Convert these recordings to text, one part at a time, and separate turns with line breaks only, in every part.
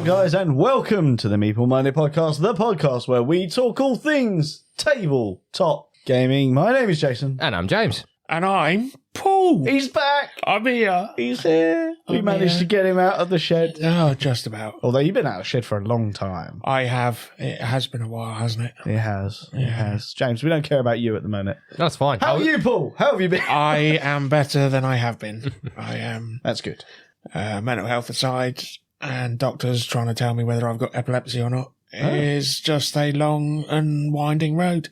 up, guys, and welcome to the Meeple Minded podcast, the podcast where we talk all things tabletop gaming. My name is Jason.
And I'm James.
And I'm Paul.
He's back.
I'm here.
He's here. We managed to get him out of the shed.
Oh, just about.
Although you've been out of the shed for a long time.
I have. It has been a while, hasn't it?
It has. It has. James, we don't care about you at the moment.
That's fine.
How are you, Paul? How have you been?
I am better than I have been. I am.
That's good.
Mental health aside, and doctors trying to tell me whether I've got epilepsy or not. Is just a long and winding road,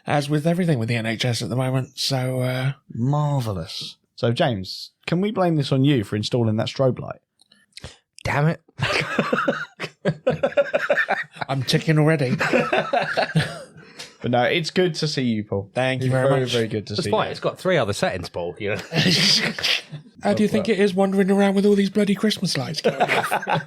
as with everything with the NHS at the moment. So,
Marvellous. So, James, can we blame this on you for installing that strobe light?
Damn it.
I'm ticking already.
But no, it's good to see you, Paul.
Thank you very much.
Very good to see
It's fine.
you.
It's got 3 other settings, Paul. You know?
How do you think it is wandering around with all these bloody Christmas lights going off?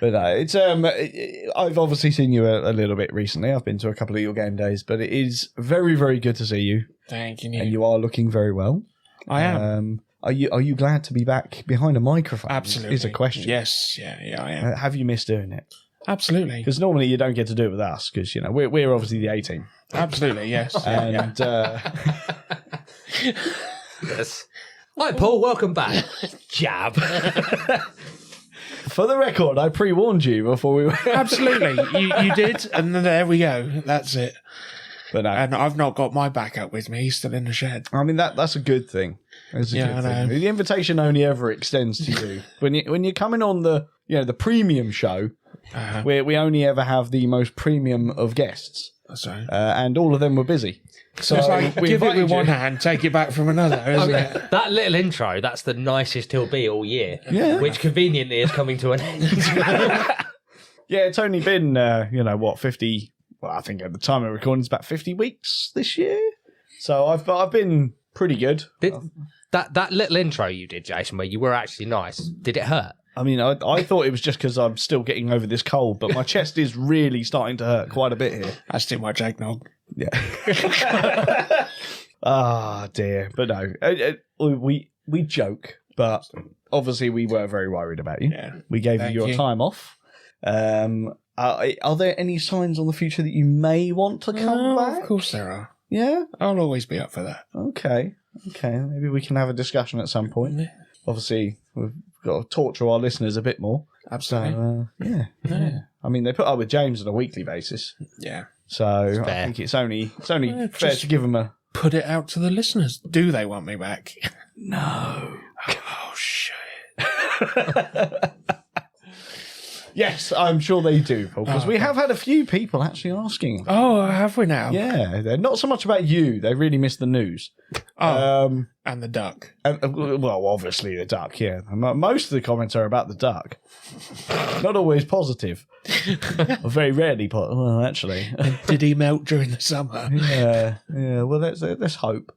But no, it's I've obviously seen you a little bit recently. I've been to a couple of your game days, but it is very, very good to see you.
Thank you.
And you are looking very well.
I am.
Are you glad to be back behind a microphone?
Absolutely.
Is a question.
Yes. Yeah, I am.
Have you missed doing it?
Absolutely.
Because normally you don't get to do it with us, because we're obviously the A team.
Absolutely, yes.
And
Yes. Hi, Paul. Welcome back. Jab.
for the record, I pre-warned you before we were.
Absolutely. You did, and then there we go. That's it.
But no.
And I've not got my backup with me. He's still in the shed.
I mean, that's a good thing. It's a good thing. The invitation only ever extends to you. when you're coming on the premium show, where we only ever have the most premium of guests.
Sorry.
And all of them were busy. So
it's like,
we
give it with
invited
one
you.
hand, take it back from another, isn't it?
That little intro, that's the nicest he'll be all year.
Yeah.
Which conveniently is coming to an end.
Yeah, it's only been, 50... Well, I think at the time of recording, it's about 50 weeks this year. So I've been pretty good.
That little intro you did, Jason, where you were actually nice, did it hurt?
I mean, I thought it was just because I'm still getting over this cold, but my chest is really starting to hurt quite a bit here.
That's too much eggnog.
Yeah. Ah, dear. But no, we joke, but obviously we were very worried about you.
Yeah.
We gave you your time off. Are there any signs on the future that you may want to come back?
Of course there are.
Yeah?
I'll always be up for that.
Okay. Maybe we can have a discussion at some point.
Yeah.
Obviously, we've got to torture our listeners a bit more.
Absolutely.
Yeah. I mean, they put up with James on a weekly basis.
Yeah.
So I think it's only fair to give them a...
Put it out to the listeners. Do they want me back?
No.
Oh, shit.
Yes, I'm sure they do, Paul, because we have had a few people actually asking.
Oh, have we now?
Yeah, they're not so much about you. They really miss the news.
Oh, and the duck.
Well, obviously the duck, yeah. Most of the comments are about the duck. Not always positive. Or very rarely positive. Well, actually.
Did he melt during the summer?
Yeah. Well, let's hope.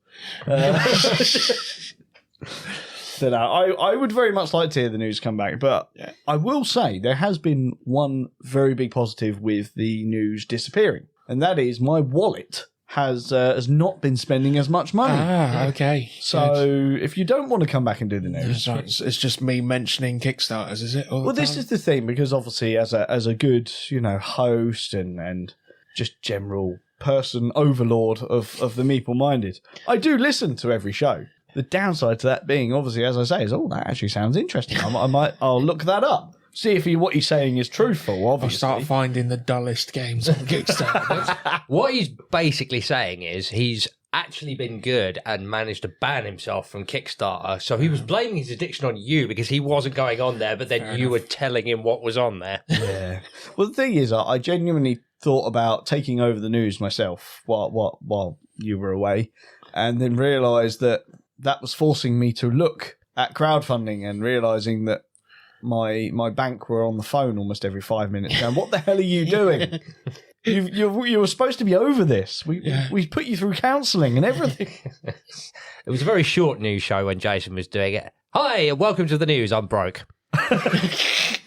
So no, I would very much like to hear the news come back, but I will say there has been one very big positive with the news disappearing, and that is my wallet has not been spending as much money.
Ah, okay.
So if you don't want to come back and do the news,
It's just me mentioning Kickstarters, is it?
well, this is the thing, because obviously as a good host and just general person overlord of the Meeple Minded, I do listen to every show. The downside to that being, obviously, as I say, is, that actually sounds interesting. I'll look that up. See if what he's saying is truthful, obviously.
I'll start finding the dullest games on Kickstarter.
What he's basically saying is he's actually been good and managed to ban himself from Kickstarter. So he was blaming his addiction on you because he wasn't going on there, but then you were telling him what was on there.
Yeah. Well, the thing is, I genuinely thought about taking over the news myself while you were away, and then realised that was forcing me to look at crowdfunding and realising that my bank were on the phone almost every 5 minutes going, what the hell are you doing? You were supposed to be over this. We put you through counselling and everything.
It was a very short news show when Jason was doing it. Hi, welcome to the news. I'm broke.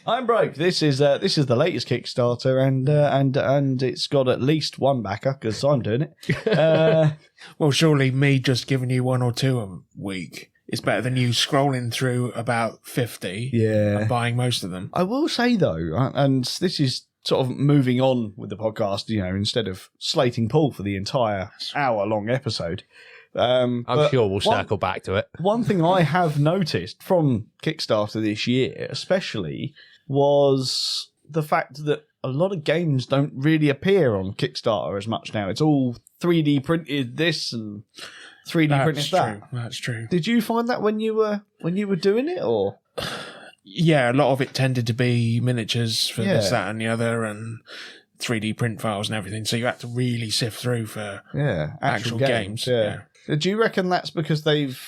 I'm broke. This is the latest Kickstarter, and it's got at least one backer because I'm doing it.
Well, surely me just giving you one or two a week it's better than you scrolling through about 50 and buying most of them.
I will say, though, and this is sort of moving on with the podcast, instead of slating Paul for the entire hour-long episode.
I'm sure we'll circle back to it.
One thing I have noticed from Kickstarter this year, especially, was the fact that a lot of games don't really appear on Kickstarter as much now. It's all 3D printed this and 3D printed that.
That's true.
Did you find that when you were doing it, or?
Yeah, a lot of it tended to be miniatures for this, that, and the other, and 3D print files and everything. So you had to really sift through for actual games.
Yeah. Do you reckon that's because they've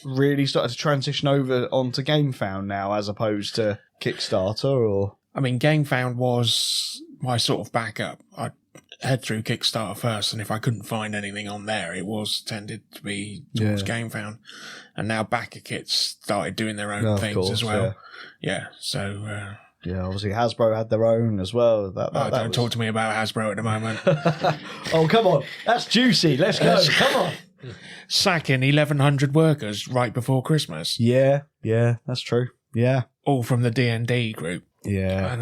really started to transition over onto GameFound now, as opposed to Kickstarter, or?
I mean, GameFound was my sort of backup. I'd head through Kickstarter first, and if I couldn't find anything on there, it was tended to be towards GameFound. And now Backer Kits started doing their own things as well. Yeah, so...
obviously Hasbro had their own as well.
Don't talk to me about Hasbro at the moment.
Oh, come on. That's juicy. Let's go. Come on.
Sacking 1,100 workers right before Christmas.
Yeah, that's true. Yeah.
All from the D&D group.
Yeah.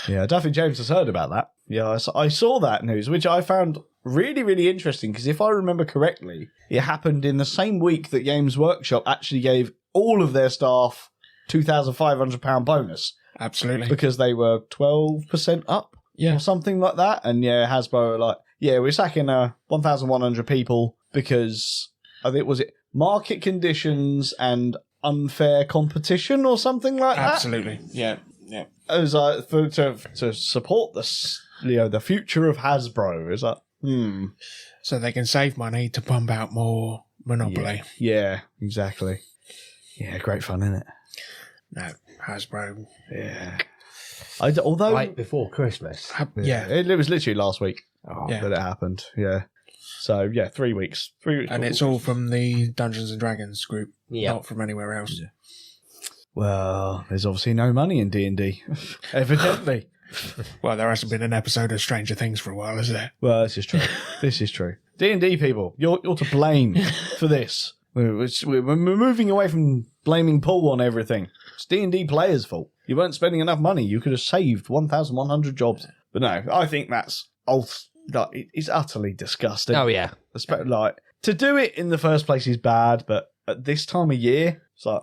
I don't think James has heard about that. Yeah, I saw that news, which I found really, really interesting, because if I remember correctly, it happened in the same week that Games Workshop actually gave all of their staff £2,500 bonus.
Absolutely.
Because they were 12% up or something like that. And Hasbro were like, we're sacking 1,100 people because I think, was it market conditions and unfair competition or something like that?
Absolutely. Yeah. It
was like to support the future of Hasbro. It's like,
So they can save money to pump out more Monopoly.
Yeah, exactly. Yeah, great fun, isn't it?
No, Hasbro.
Yeah. Although
right before Christmas.
It was literally last week that it happened. Yeah. So 3 weeks. 3 weeks.
And it's all from the Dungeons and Dragons group, not from anywhere else. Yeah.
Well, there's obviously no money in D&D, evidently.
Well, there hasn't been an episode of Stranger Things for a while, is there?
Well, this is true. This is true. D&D people, you're to blame for this. We're moving away from blaming Paul on everything. It's D&D players' fault. You weren't spending enough money. You could have saved 1,100 jobs. But no, I think that's it's utterly disgusting.
Oh, yeah.
To do it in the first place is bad, but at this time of year, it's like,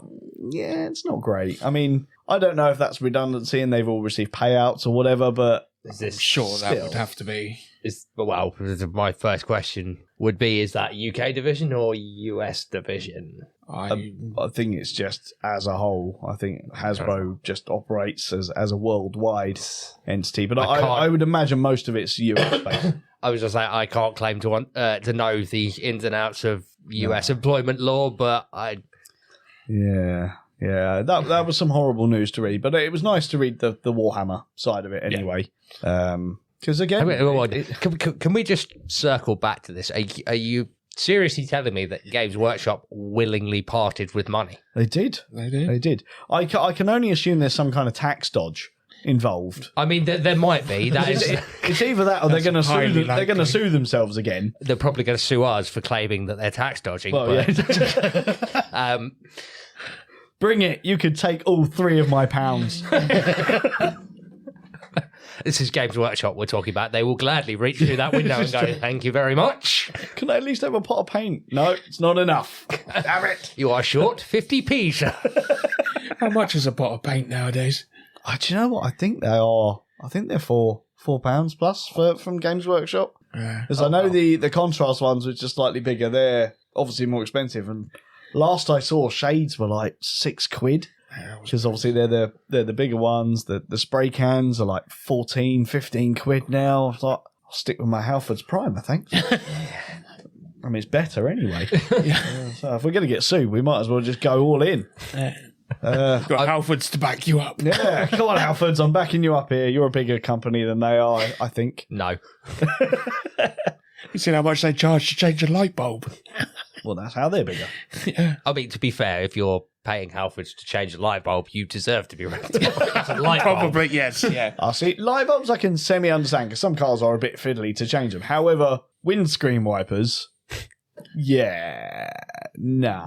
it's not great. I mean, I don't know if that's redundancy and they've all received payouts or whatever, but
I'm sure that would have to be.
Well, my first question would be, is that UK division or US division?
I think it's just as a whole. I think Hasbro just operates as a worldwide entity, but I would imagine most of it's US based.
I was just like, I can't claim to know the ins and outs of US employment law, but I...
Yeah, that was some horrible news to read, but it was nice to read the Warhammer side of it anyway. Because again...
Can we just circle back to this? Are you seriously telling me that Games Workshop willingly parted with money?
They did. I can only assume there's some kind of tax dodge involved.
I mean, there might be. That is,
it's either that or they're going to sue. They're going to sue themselves again.
They're probably going to sue us for claiming that they're tax dodging.
Well, bring it. You could take all 3 of my pounds.
This is Games Workshop we're talking about. They will gladly reach through that window and go, thank you very much.
Can I at least have a pot of paint? No, it's not enough. Damn it.
You are short 50p, sir.
How much is a pot of paint nowadays?
Do you know what? I think they are. I think they're £4 plus from Games Workshop. Because I know the contrast ones, which are slightly bigger, they're obviously more expensive. And last I saw, shades were like £6. Because obviously they're the bigger ones. The spray cans are like 14, 15 quid now. It's like, I'll stick with my Halfords Prime, I think. I mean, it's better anyway. So if we're going to get sued, we might as well just go all in.
Got Halfords to back you up.
Yeah, come on, Halfords, I'm backing you up here. You're a bigger company than they are, I think.
No.
You seen how much they charge to change a light bulb?
Well, that's how they're bigger.
Yeah.
I mean, to be fair, if you're paying Halfords to change a light bulb, you deserve to be rented. It's a light bulb.
Probably, yes. Yeah.
I see. Light bulbs I can semi-understand because some cars are a bit fiddly to change them. However, windscreen wipers, No,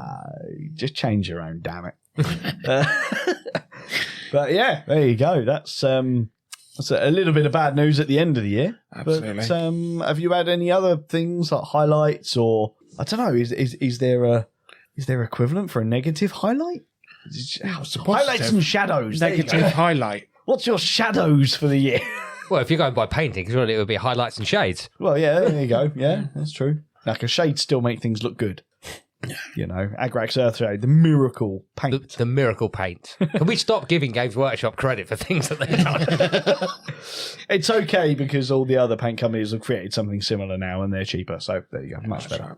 just change your own, damn it. But yeah, there you go. That's a little bit of bad news at the end of the year.
Absolutely.
But have you had any other things like highlights, or I don't know? Is there equivalent for a negative highlight? Highlights and shadows.
Negative highlight.
What's your shadows for the year?
Well, if you're going by painting, surely it would be highlights and shades.
Well, yeah, there you go. Yeah, that's true. Like a shade still make things look good. You know, Agrax Earthshade, the miracle paint.
The miracle paint. Can we stop giving Games Workshop credit for things that they've done?
It's okay because all the other paint companies have created something similar now and they're cheaper. So there you go, much better.
Right.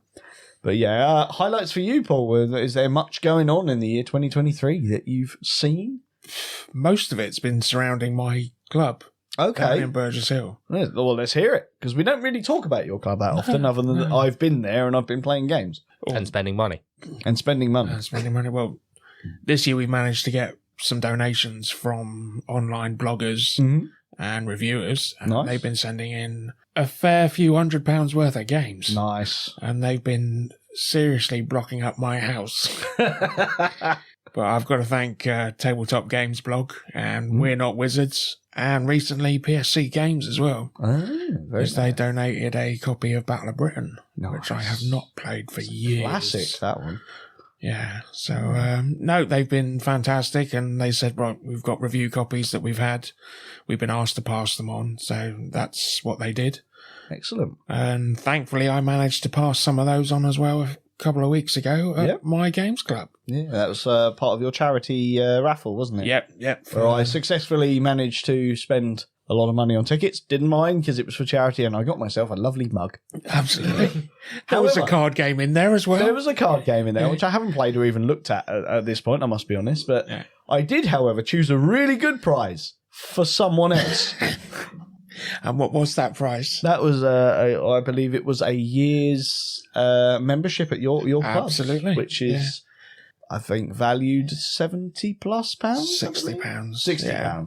But yeah, highlights for you, Paul. Is there much going on in the year 2023 that you've seen?
Most of it's been surrounding my club. Down
Okay.
in Burgess Hill.
Well, let's hear it, because we don't really talk about your club that often, other than that I've been there and I've been playing games
And spending money.
and spending money.
Spending money. Well, this year we managed to get some donations from online bloggers
Mhm.
and reviewers. And
Nice.
they've been sending in a fair few £100 worth of games.
Nice.
And they've been seriously blocking up my house. But I've got to thank Tabletop Games blog and We're Not Wizards, and recently PSC Games as well,
Very
because they donated a copy of Battle of Britain, which I have not played for years.
Classic, that one.
Yeah, so no, they've been fantastic, and they said, right, we've got review copies that we've had. We've been asked to pass them on, so that's what they did.
Excellent.
And thankfully I managed to pass some of those on as well a couple of weeks ago at
Yep.
my games club.
Yeah, that was part of your charity raffle, wasn't it?
Yep.
Where I successfully managed to spend a lot of money on tickets. Didn't mind because it was for charity, and I got myself a lovely mug.
Absolutely. There was a
However,
card game in there as well.
There was a card game in there, which I haven't played or even looked at this point, I must be honest. But
Yeah.
I did, however, choose a really good prize for someone else.
And what was that price?
That was, I believe it was a year's membership at your club.
Absolutely,
Which is, I think, valued £70+ pounds.
£60.
£60.
Yeah.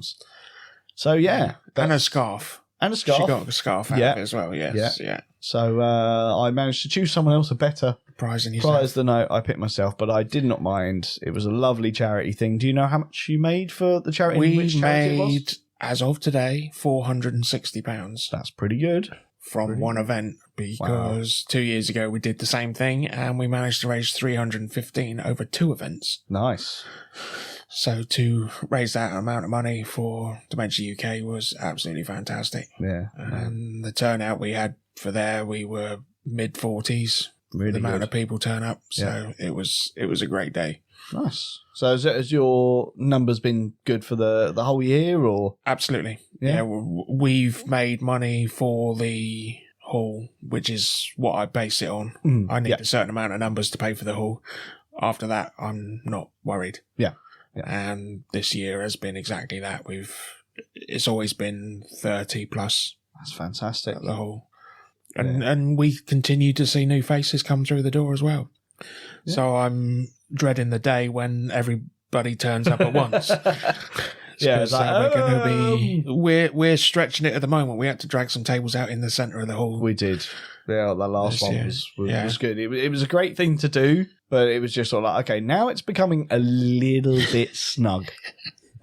So, yeah.
And a scarf.
And a scarf.
She got a scarf out
Yeah.
of it as well, yes. Yeah.
So I managed to choose someone else a better
Prize in yourself.
prize than I picked myself, but I did not mind. It was a lovely charity thing. Do you know how much you made for the charity?
We
Which charity it was?
made, as of today, £460
That's pretty good.
from one event, because 2 years ago we did the same thing and we managed to raise 315 over 2 events.
Nice.
So to raise that amount of money for Dementia UK was absolutely fantastic.
Yeah.
And the turnout we had for there, we were mid-40s.
Really
the amount
good.
of people turn up. So it was a great day.
Nice. So has your numbers been good for the whole year, or?
Absolutely.
Yeah.
We've made money for the hall, which is what I base it on. I need
yeah.
a certain amount of numbers to pay for the hall. After that, I'm not worried.
Yeah.
And this year has been exactly that. It's always been 30 plus
That's fantastic.
at the hall. And we continue to see new faces come through the door as well.
Yeah.
So I'm dreading the day when everybody turns up at once.
Yeah, it's like,
we're going to be we're stretching it at the moment. We had to drag some tables out in the centre of the hall.
We did. Yeah, the last
This
one
year.
was good. It was a great thing to do, but it was just sort of like, okay, now it's becoming a little bit snug,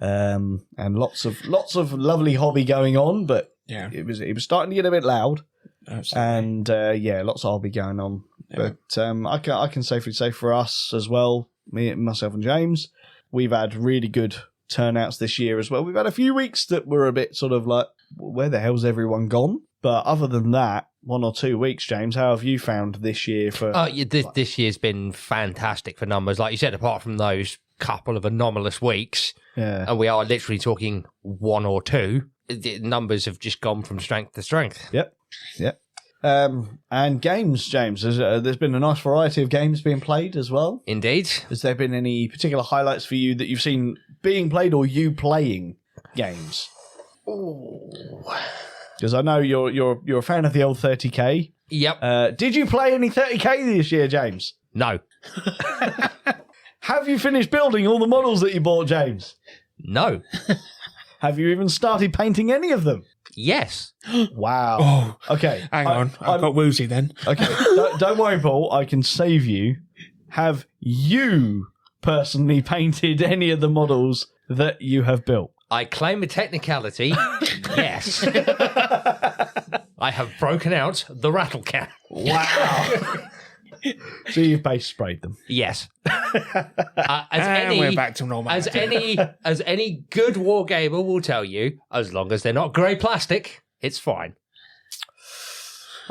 and lots of lovely hobby going on, but
Yeah.
it was starting to get a bit loud,
Absolutely.
and lots of hobby going on.
Yeah.
But I can safely say for us as well, myself and James, we've had really good turnouts this year as well. We've had a few weeks that were a bit sort of like, where the hell's everyone gone? But other than that, 1 or 2 weeks, James, how have you found this year for?
This year's been fantastic for numbers. Like you said, apart from those couple of anomalous weeks,
Yeah.
and we are literally talking 1 or 2, the numbers have just gone from strength to strength.
Yep. And games, James, there's been a nice variety of games being played as well.
Indeed.
Has there been any particular highlights for you that you've seen being played or you playing games? Because I know you're a fan of the old 30k.
Yep.
Did you play any 30k this year, James?
No.
Have you finished building all the models that you bought, James?
No.
Have you even started painting any of them?
Yes.
Wow.
Oh,
Okay.
hang on. I've got woozy then.
Okay. Don't worry, Paul. I can save you have you personally painted any of the models that you have built?
I claim a technicality. Yes. I have broken out the rattle can.
Wow. So you've base sprayed them.
Yes.
And we're back to normal.
As any good wargamer will tell you, as long as they're not grey plastic, it's fine.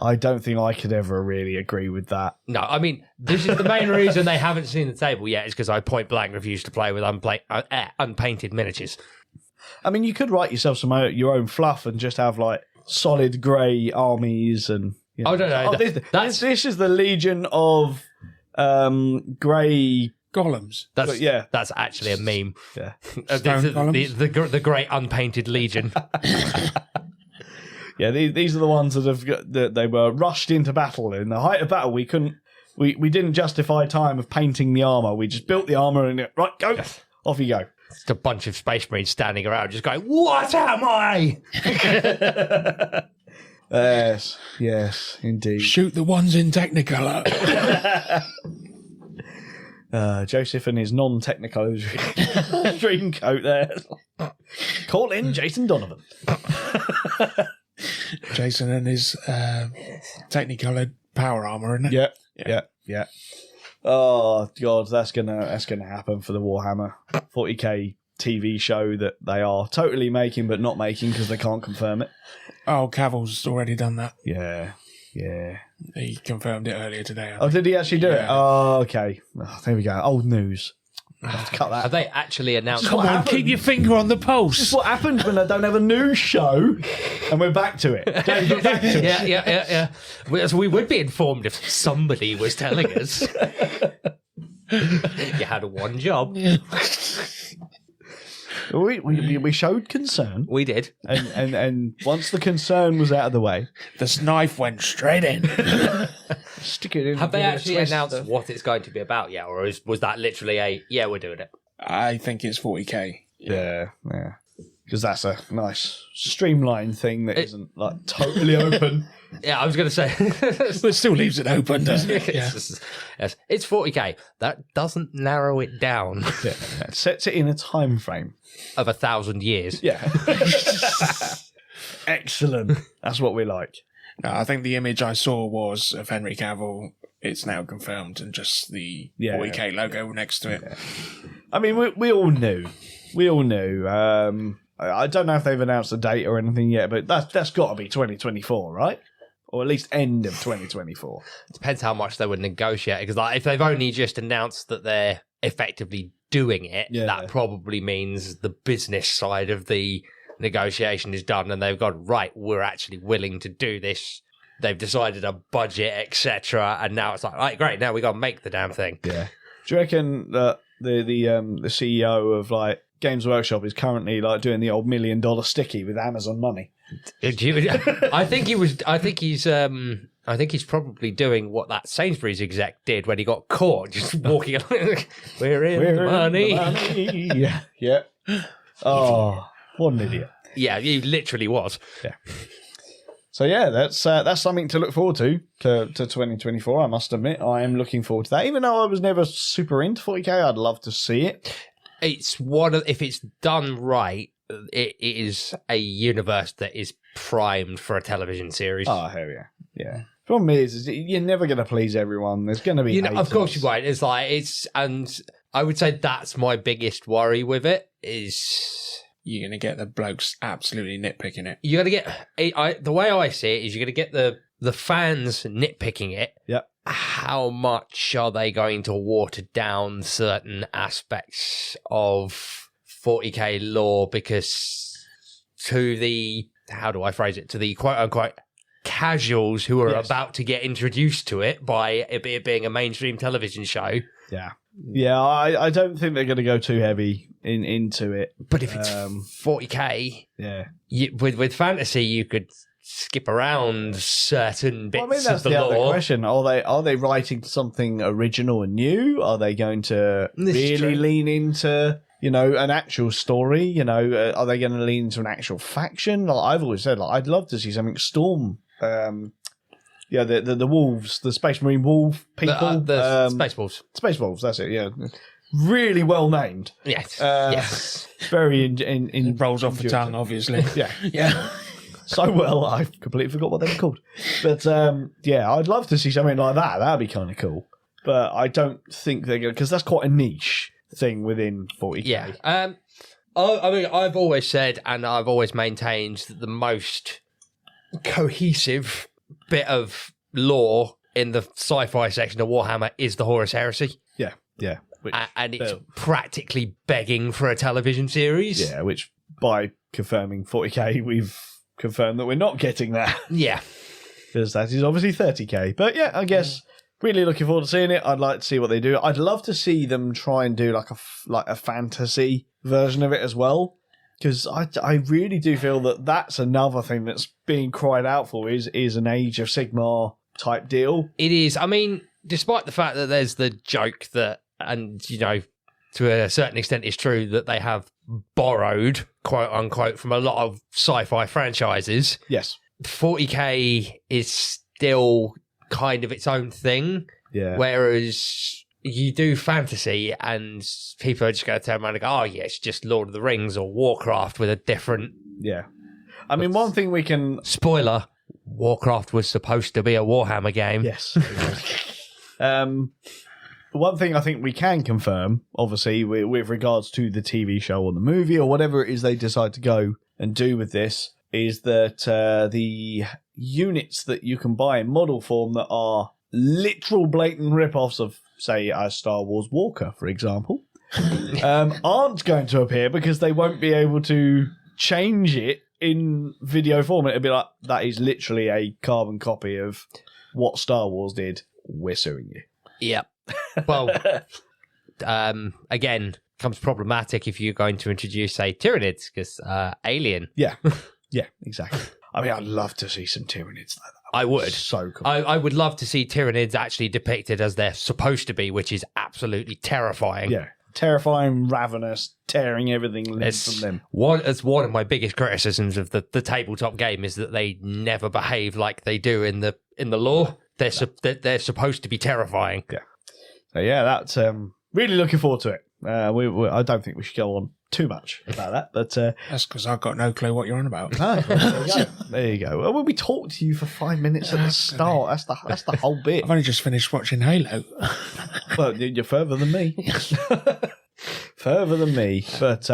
I don't think I could ever really agree with that.
No, I mean, this is the main reason they haven't seen the table yet, is because I point blank refuse to play with unpainted miniatures.
I mean, you could write yourself your own fluff and just have like solid grey armies and. You know.
Oh, no.
This is the Legion of grey
golems.
That's actually a meme.
Yeah,
the great unpainted legion.
Yeah, these are the ones that they were rushed into battle. In the height of battle, we didn't justify time of painting the armor. We just built the armor and right, go, off you go.
Just a bunch of space marines standing around, just going, "What am I?"
Yes, indeed.
Shoot the ones in Technicolor.
Joseph and his non-technical dream coat there. Call in Jason Donovan.
Jason and his Technicolor power armor, isn't it?
Yeah. Oh God, that's gonna happen for the Warhammer 40k TV show that they are totally making but not making because they can't confirm it.
Oh, Cavill's already done that.
Yeah.
He confirmed it earlier today.
Oh, did he actually do it? Oh, okay. Oh, there we go. Old news. I'll have to cut that.
Have they actually announced?
Come on, keep your finger on the pulse.
This is what happens when I don't have a news show, and we're back to it. Don't get back to it.
Yeah. We would be informed if somebody was telling us. You had one job.
We showed concern.
We did.
And once the concern was out of the way,
this knife went straight in.
Stick it in.
Have they actually announced what it's going to be about yet? Or was that literally we're doing it?
I think it's 40k.
Yeah. Because that's a nice streamlined thing that isn't like totally open.
Yeah, I was going to say.
It still leaves it open, doesn't it? Yeah.
Yes, it's 40k. That doesn't narrow it down.
Yeah. It sets it in a time frame
of 1,000 years.
Yeah. Excellent. That's what we like.
No, I think the image I saw was of Henry Cavill. It's now confirmed, and just the 40k logo next to it.
Yeah. I mean, we all knew. I don't know if they've announced a date or anything yet, but that's got to be 2024, right? Or at least end of 2024.
It depends how much they would negotiate. Because if they've only just announced that they're effectively doing it, that probably means the business side of the negotiation is done, and they've gone, right, we're actually willing to do this. They've decided a budget, etc., and now it's like, right, great, now we got to make the damn thing. Yeah.
Do you reckon that the CEO of like Games Workshop is currently like doing the old $1 million sticky with Amazon money?
I think he's probably doing what that Sainsbury's exec did when he got caught, just walking along. We're in the money.
Yeah. Oh, what an idiot.
Yeah, he literally was.
Yeah. So yeah, that's something to look forward to 2024. I must admit, I am looking forward to that. Even though I was never super into 40k, I'd love to see it.
It's if it's done right, it is a universe that is primed for a television series.
Oh hell yeah. Problem is you're never going to please everyone. There's going to be haters.
Of course you won't. And I would say that's my biggest worry with it is
you're going to get the blokes absolutely nitpicking it.
You're going to get the way I see it is you're going to get the fans nitpicking it.
Yep.
How much are they going to water down certain aspects of 40k lore? Because to the, how do I phrase it, to the quote unquote casuals who are about to get introduced to it by it being a mainstream television show.
Yeah, I don't think they're going to go too heavy into it.
But if it's 40k, with fantasy, you could skip around certain bits
that's
of the
the
lore.
Other question. Are they writing something original and new? Are they going to really lean into, an actual story? Are they going to lean into an actual faction? Like I've always said, I'd love to see something Storm Yeah, the wolves, the Space Marine wolf people.
The Space Wolves.
Space wolves, that's it, yeah. Really well named.
Yes. Yes.
Very
It rolls off the tongue, obviously.
Yeah.
Yeah.
So well, I completely forgot what they were called. But yeah, I'd love to see something like that. That'd be kind of cool. But I don't think they're going to, because that's quite a niche thing within 40K.
Yeah. I mean, I've always said, and I've always maintained, that the most cohesive bit of lore in the sci-fi section of Warhammer is the Horus Heresy.
Yeah, yeah.
And it's practically begging for a television series.
Yeah, which by confirming 40K, we've confirmed that we're not getting that.
Yeah.
Because that is obviously 30K. But yeah, I guess really looking forward to seeing it. I'd like to see what they do. I'd love to see them try and do like a fantasy version of it as well. Because I really do feel that that's another thing that's being cried out for is an Age of Sigmar type deal.
It is. I mean, despite the fact that there's the joke that, and you know, to a certain extent it's true that they have borrowed, quote unquote, from a lot of sci-fi franchises.
Yes.
40K is still kind of its own thing.
Yeah.
Whereas you do fantasy and people are just going to turn around and go, oh yeah, it's just Lord of the Rings or Warcraft with a different...
Yeah. I mean, one thing we can...
Spoiler, Warcraft was supposed to be a Warhammer game.
Yes. One thing I think we can confirm, obviously, with regards to the TV show or the movie or whatever it is they decide to go and do with this, is that the units that you can buy in model form that are literal blatant rip-offs of, say, a Star Wars Walker, for example, aren't going to appear because they won't be able to change it in video form. It'll be like, that is literally a carbon copy of what Star Wars did. We're suing you.
Yep. Well, again, becomes problematic if you're going to introduce, say, Tyranids, because Alien.
Yeah, yeah, exactly. I mean, I'd love to see some Tyranids like that.
I would.
So cool.
I would love to see Tyranids actually depicted as they're supposed to be, which is absolutely terrifying.
Yeah, terrifying, ravenous, tearing everything limb from them.
It's one of my biggest criticisms of the tabletop game is that they never behave like they do in the lore. They're supposed to be terrifying.
Yeah. So yeah, that's really looking forward to it. I don't think we should go on too much about that, but
that's because I've got no clue what you're on about.
There you go. Well, we talked to you for 5 minutes at the start. That's the whole bit.
I've only just finished watching Halo.
Well, you're further than me. Further than me. But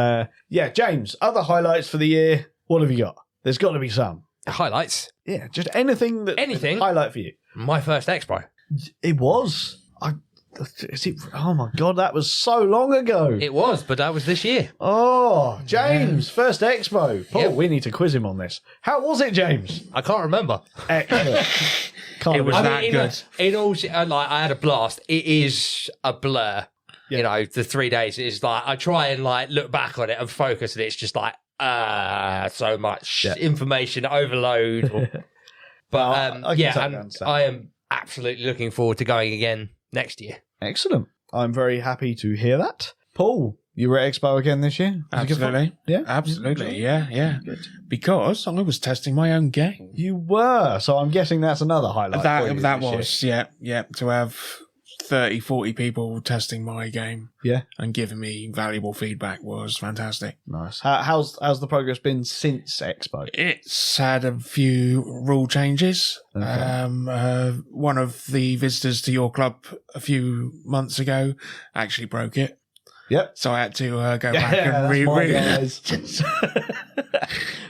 yeah, James, other highlights for the year. What have you got? There's got to be some
highlights.
Yeah, just anything highlight for you.
My first expo.
It was. Oh my god, that was so long ago.
It was, but that was this year.
Oh, James, first expo. Paul, we need to quiz him on this. How was it, James?
I can't remember.
Excellent.
It was that good.
I had a blast. It is a blur. Yeah. You know, the 3 days is like I try and like look back on it and focus, and it's just like so much information overload. But I am absolutely looking forward to going again next year.
Excellent. I'm very happy to hear that. Paul, you were at Expo again this year?
Absolutely. Yeah. Absolutely. Yeah. Good. Because I was testing my own game.
You were. So I'm guessing that's another highlight.
That was, yeah. To have 30, 40 people testing my game.
Yeah.
And giving me valuable feedback was fantastic.
Nice. How's the progress been since Expo?
It's had a few rule changes. Okay. One of the visitors to your club a few months ago actually broke it.
Yep.
So I had to go back and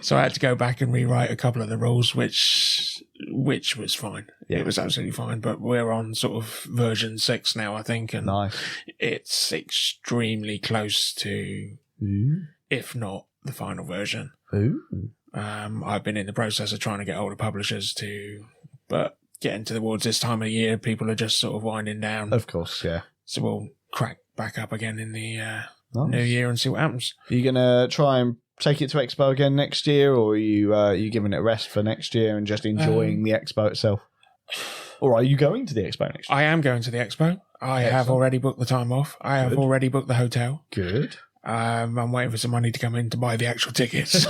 So I had to go back and rewrite a couple of the rules, which was fine. Yeah. It was absolutely fine. But we're on sort of version 6 now, I think, and it's extremely close to, if not the final version.
Ooh.
I've been in the process of trying to get older publishers but getting towards this time of year, people are just sort of winding down.
Of course, yeah.
So we'll crack back up again in the new year and see what happens.
Are you going to try and take it to Expo again next year, or are you giving it a rest for next year and just enjoying the Expo itself? Or are you going to the Expo next year?
I am going to the Expo. I have already booked the time off. I have already booked the hotel.
Good.
I'm waiting for some money to come in to buy the actual tickets.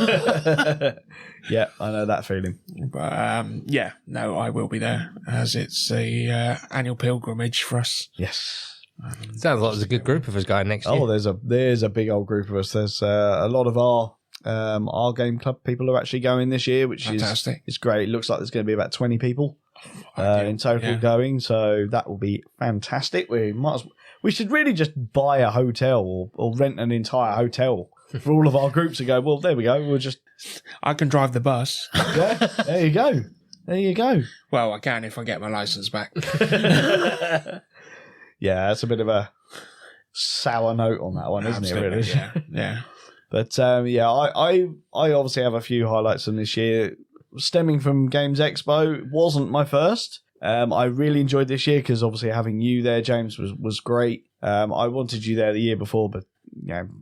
Yeah, I know that feeling.
But yeah, no, I will be there as it's the annual pilgrimage for us.
Yes.
Sounds like there's a good group of us going next year.
Oh, there's a big old group of us. There's a lot of our game club people are actually going this year, which
Fantastic.
is great. It looks like there's going to be about 20 people in total going, so that will be fantastic. We should really just buy a hotel or rent an entire hotel for all of our groups and go, well, there we go. We'll just...
I can drive the bus.
Yeah, there you go. There you go.
Well, I can if I get my license back.
Yeah, that's a bit of a sour note on that one, isn't it, really?
Yeah.
But yeah, I obviously have a few highlights from this year. Stemming from Games Expo, it wasn't my first. I really enjoyed this year because obviously having you there, James, was great. I wanted you there the year before, but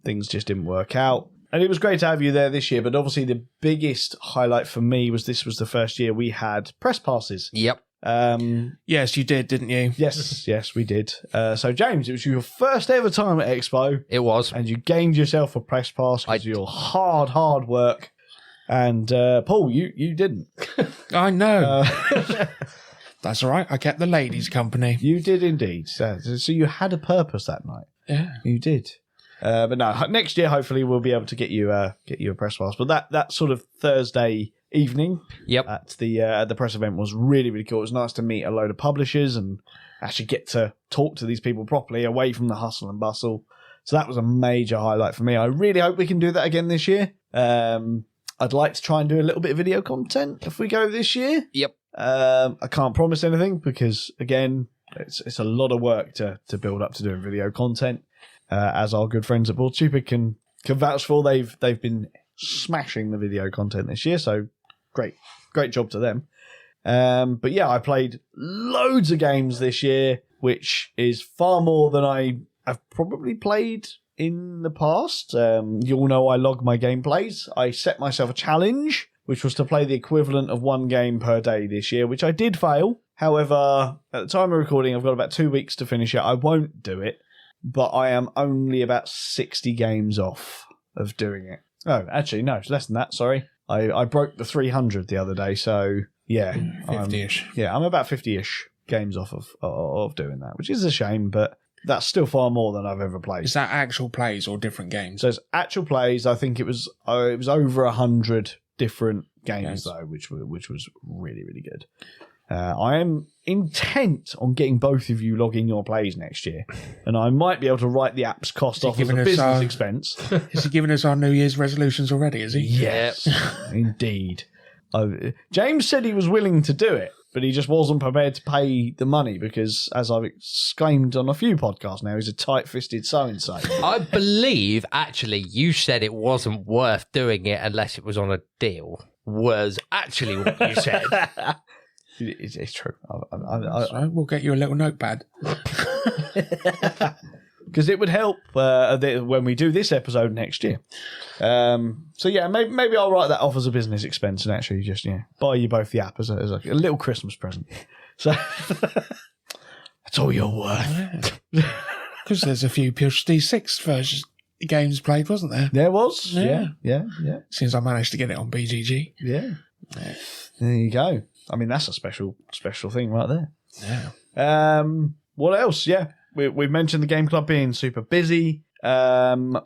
things just didn't work out. And it was great to have you there this year, but obviously the biggest highlight for me was this was the first year we had press passes.
Yep.
Yes, you did, didn't you?
Yes, we did. So, James, it was your first ever time at Expo.
It was.
And you gained yourself a press pass because of your hard work. And, Paul, you didn't.
I know. That's all right. I kept the ladies company.
You did indeed. So you had a purpose that night.
Yeah.
You did. But no, next year, hopefully, we'll be able to get you a press pass. But that sort of Thursday evening at the press event was really, really cool. It was nice to meet a load of publishers and actually get to talk to these people properly away from the hustle and bustle. So that was a major highlight for me. I really hope we can do that again this year. I'd like to try and do a little bit of video content if we go this year.
Yep.
I can't promise anything because, again, it's a lot of work to build up to doing video content. As our good friends at Board Stupid can vouch for, they've been smashing the video content this year, so great job to them. But yeah, I played loads of games this year, which is far more than I have probably played in the past. You all know I log my gameplays. I set myself a challenge, which was to play the equivalent of one game per day this year, which I did fail. However, at the time of recording, I've got about 2 weeks to finish it. I won't do it, but I am only about 60 games off of doing it. Oh, actually, no, it's less than that, sorry. I broke the 300 the other day, so yeah.
50-ish.
I'm about 50-ish games off of doing that, which is a shame, but that's still far more than I've ever played.
Is that actual plays or different games?
So it's actual plays. I think it was over 100 different games, though, which was really, really good. I am intent on getting both of you logging your plays next year, and I might be able to write the app's cost off as a business expense.
Is he giving us our New Year's resolutions already, is he?
Yes, indeed. James said he was willing to do it, but he just wasn't prepared to pay the money because, as I've exclaimed on a few podcasts now, he's a tight-fisted so-and-so.
I believe, actually, you said it wasn't worth doing it unless it was on a deal, was actually what you said.
It's true.
Right, we'll get you a little notepad.
Because it would help when we do this episode next year. So yeah, maybe I'll write that off as a business expense and actually just buy you both the app as a little Christmas present. So that's all you're worth.
Because there's a few Push D6 versions games played, wasn't there?
There was.
Yeah.
Since
I managed to get it on BGG.
Yeah. There you go. I mean, that's a special thing right there.
Yeah.
What else? Yeah. We've mentioned the game club being super busy. I'm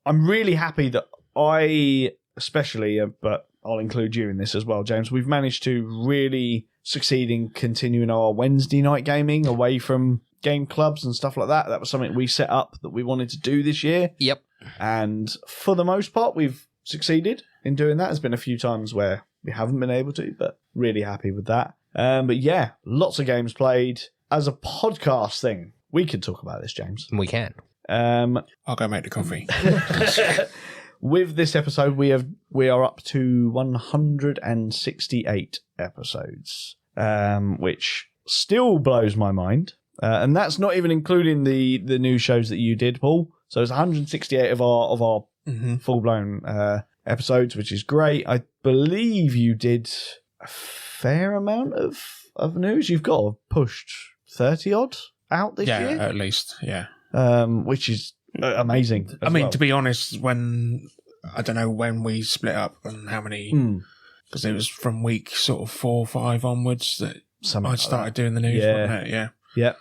really happy that I, especially, but I'll include you in this as well, James, we've managed to really succeed in continuing our Wednesday night gaming away from game clubs and stuff like that. That was something we set up that we wanted to do this year.
Yep.
And for the most part, we've succeeded in doing that. There's been a few times where we haven't been able to, but really happy with that. But yeah, lots of games played. As a podcast thing, we could talk about this, James.
We can.
I'll go make the coffee.
With this episode, we are up to 168 episodes, which still blows my mind. And that's not even including the new shows that you did, Paul. So it's 168 of our full-blown episodes, which is great. I believe you did a fair amount of news. You've got pushed 30 odd out this year.
Yeah, at least. Yeah.
Which is amazing.
I mean, to be honest, I don't know when we split up and how many, because it was from week sort of 4 or 5 onwards that I started doing the news.
Yeah.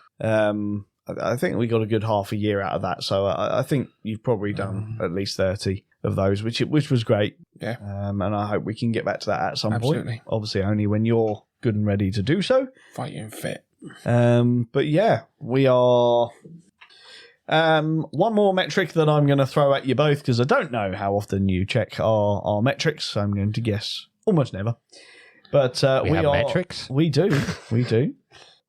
I think we got a good half a year out of that. So I think you've probably done at least 30 of those, which was great.
Yeah.
And I hope we can get back to that at some
Absolutely.
point. Obviously, only when you're good and ready to do so.
Fighting fit.
But yeah, we are. One more metric that I'm going to throw at you both, because I don't know how often you check our metrics. So I'm going to guess almost never. But we
have
are
metrics.
We do.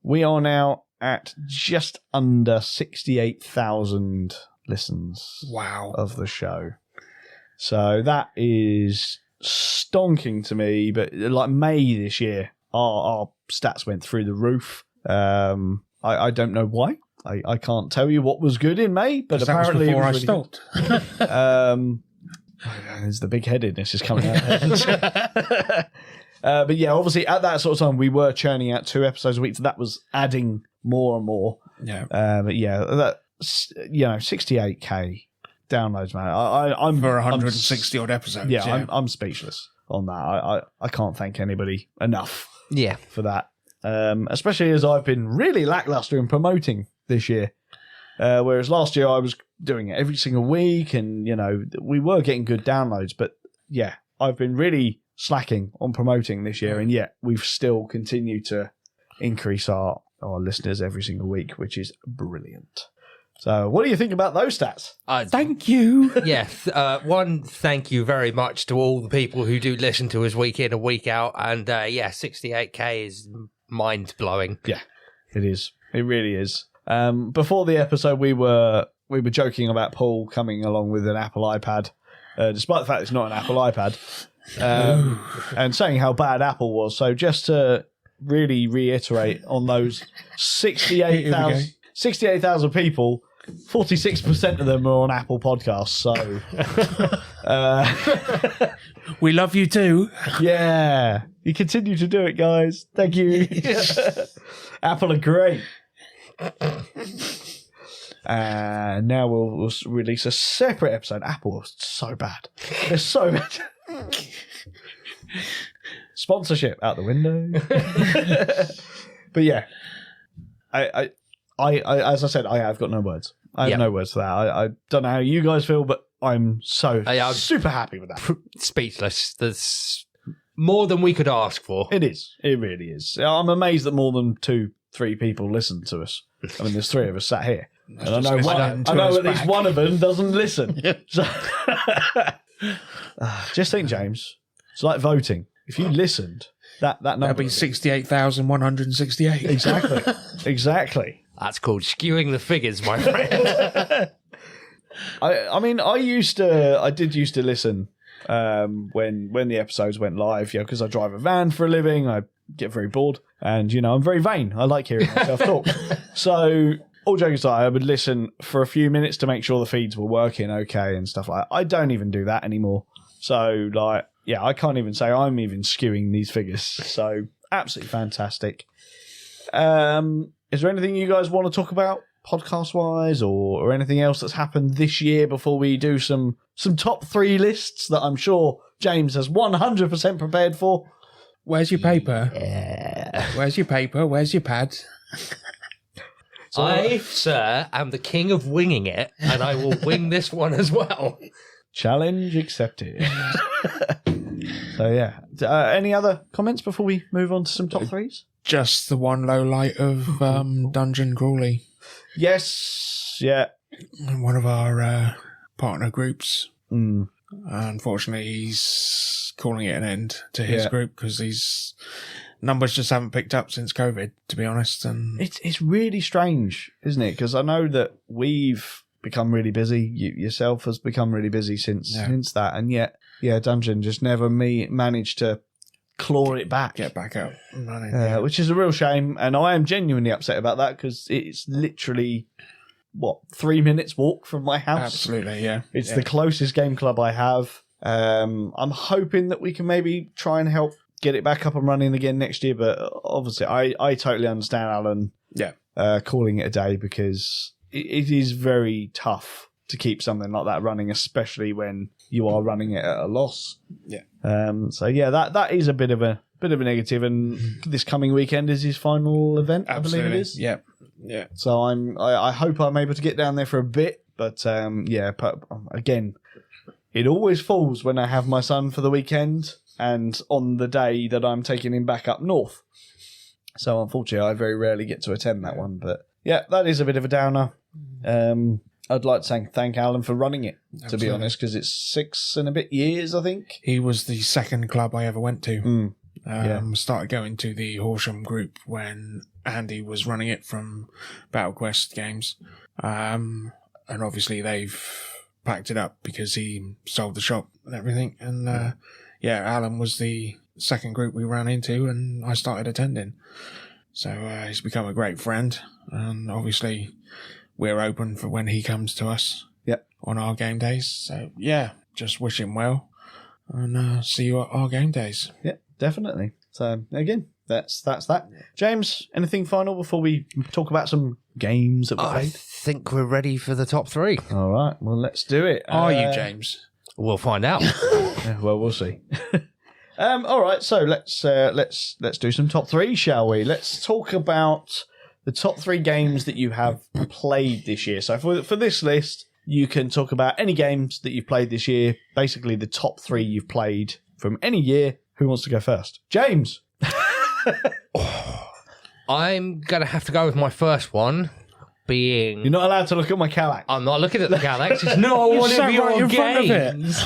We are now at just under 68,000 listens.
Wow.
Of the show. So that is stonking to me. But like May this year, our stats went through the roof. I don't know why. I can't tell you what was good in May, but apparently
that was before
it was
I
stopped. There's the big headedness is coming out. But yeah, obviously at that sort of time we were churning out 2 episodes a week, so that was adding more and more.
Yeah.
But yeah, that 68k downloads, man. I'm
for 160 odd episodes.
Yeah, I'm speechless on that. I can't thank anybody enough.
Yeah,
for that. Especially as I've been really lackluster in promoting this year. Whereas last year I was doing it every single week, and we were getting good downloads. But yeah, I've been really slacking on promoting this year, and yet we've still continued to increase our listeners every single week, which is brilliant. So what do you think about those stats?
Thank you.
Yeah, one, thank you very much to all the people who do listen to us week in and week out. And 68k is mind-blowing.
Yeah, it is. It really is. Before the episode, we were joking about Paul coming along with an Apple iPad, despite the fact it's not an Apple iPad, and saying how bad Apple was. So just to really reiterate on those 68,000 people, 46% of them are on Apple Podcasts. So
we love you too.
Yeah, you continue to do it, guys. Thank you. Apple are great. Now we'll release a separate episode. Apple is so bad. They're so bad. Sponsorship out the window. But yeah, I as I said, I have got no words. I have no words for that. I don't know how you guys feel, but I'm super happy with that.
Speechless. There's more than we could ask for.
It is. It really is. I'm amazed that more than 2-3 people listen to us. I mean, there's 3 of us sat here. And I know at least one of them doesn't listen. So, just think, James, it's like voting. If you listened, that number
that'd be 68,168.
Exactly.
That's called skewing the figures, my friend.
I mean, I did used to listen when the episodes went live, because I drive a van for a living. I get very bored, and I'm very vain. I like hearing myself talk. So, all joking aside, I would listen for a few minutes to make sure the feeds were working okay and stuff like that. I don't even do that anymore. So, I can't even say I'm even skewing these figures. So, absolutely fantastic. Is there anything you guys want to talk about podcast-wise, or anything else that's happened this year before we do some top 3 lists that I'm sure James has 100% prepared for?
Where's your paper? Yeah. Where's your paper? Where's your pad?
I, sir, am the king of winging it, and I will wing this one as well.
Challenge accepted. So, yeah. Any other comments before we move on to some top 3s?
Just the one low light of Dungeon Crawley.
Yes. Yeah.
One of our partner groups. Unfortunately, he's calling it an end to his group because his numbers just haven't picked up since COVID, to be honest. And
it's really strange, isn't it? Because I know that we've become really busy. You yourself has become really busy since that, and yet, Dungeon just never managed to claw it back,
get back up,
which is a real shame. And I am genuinely upset about that because it's literally 3 minutes walk from my house.
Absolutely, yeah.
It's the closest game club I have. I'm hoping that we can maybe try and help get it back up and running again next year. But obviously, I totally understand Alan calling it a day because it is very tough to keep something like that running, especially when you are running it at a loss.
Yeah.
So yeah, that is a bit of a negative. And this coming weekend is his final event.
Absolutely.
I believe it is.
Yeah. Yeah.
So I hope I'm able to get down there for a bit. But but again, it always falls when I have my son for the weekend and on the day that I'm taking him back up north. So unfortunately, I very rarely get to attend that one. But yeah, that is a bit of a downer. I'd like to thank Alan for running it, to be honest, because it's 6 and a bit years, I think.
He was the second club I ever went to.
Yeah.
Started going to the Horsham group when Andy was running it from Battle Quest games. And obviously they've packed it up because he sold the shop and everything. And Alan was the second group we ran into and I started attending. So he's become a great friend. And obviously we're open for when he comes to us on our game days. So yeah, just wish him well and see you at our game days.
Yeah, definitely. So again, that's that. James, anything final before we talk about some games that we
I
played?
think we're ready for the top 3.
All right, well, let's do it.
Are you, James?
We'll find out.
Yeah, well, we'll see. All right, so let's do some top 3, shall we? Let's talk about the top 3 games that you have played this year. So for this list, you can talk about any games that you've played this year. Basically, the top 3 you've played from any year. Who wants to go first? James.
I'm going to have to go with my first one, being...
You're not allowed to look at my Kallax.
I'm not looking at the Galax. It's not one of your games.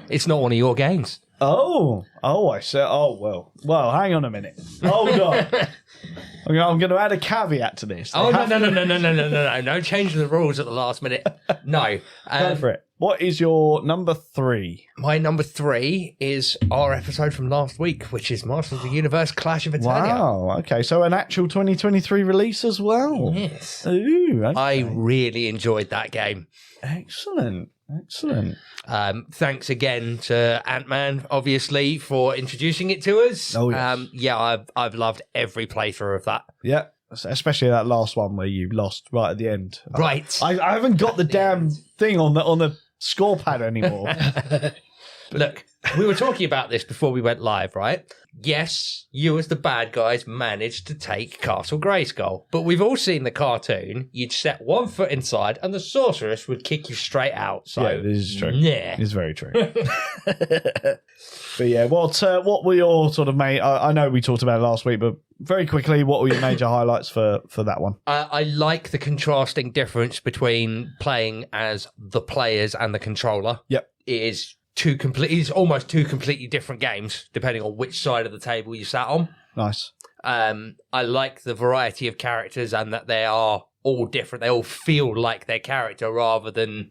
It's not one of your games.
Oh, I said. Oh, well. Hang on a minute. Hold on. I'm going to add a caveat to this.
No! No changing the rules at the last minute. No.
Go for it. What is your number 3?
My number 3 is our episode from last week, which is Masters of the Universe Clash of Eternia.
Wow. Okay, so an actual 2023 release as well.
Yes.
Ooh. Okay.
I really enjoyed that game.
Excellent.
Thanks again to Ant-Man, obviously, for introducing it to us.
Oh, yes.
I've loved every playthrough of that.
Yeah, especially that last one where you lost right at the end.
Right.
I haven't got the damn thing on the score pad anymore.
Look, we were talking about this before we went live, right? Yes, you as the bad guys managed to take Castle Grayskull, but we've all seen the cartoon. You'd set one foot inside and the sorceress would kick you straight out. So,
yeah, this is true.
Yeah.
It's very true. But yeah, what were your sort of I know we talked about it last week, but very quickly, what were your major highlights for that one?
I like the contrasting difference between playing as the players and the controller.
Yep.
It is it's almost 2 completely different games, depending on which side of the table you sat on.
Nice.
I like the variety of characters and that they are all different. They all feel like their character rather than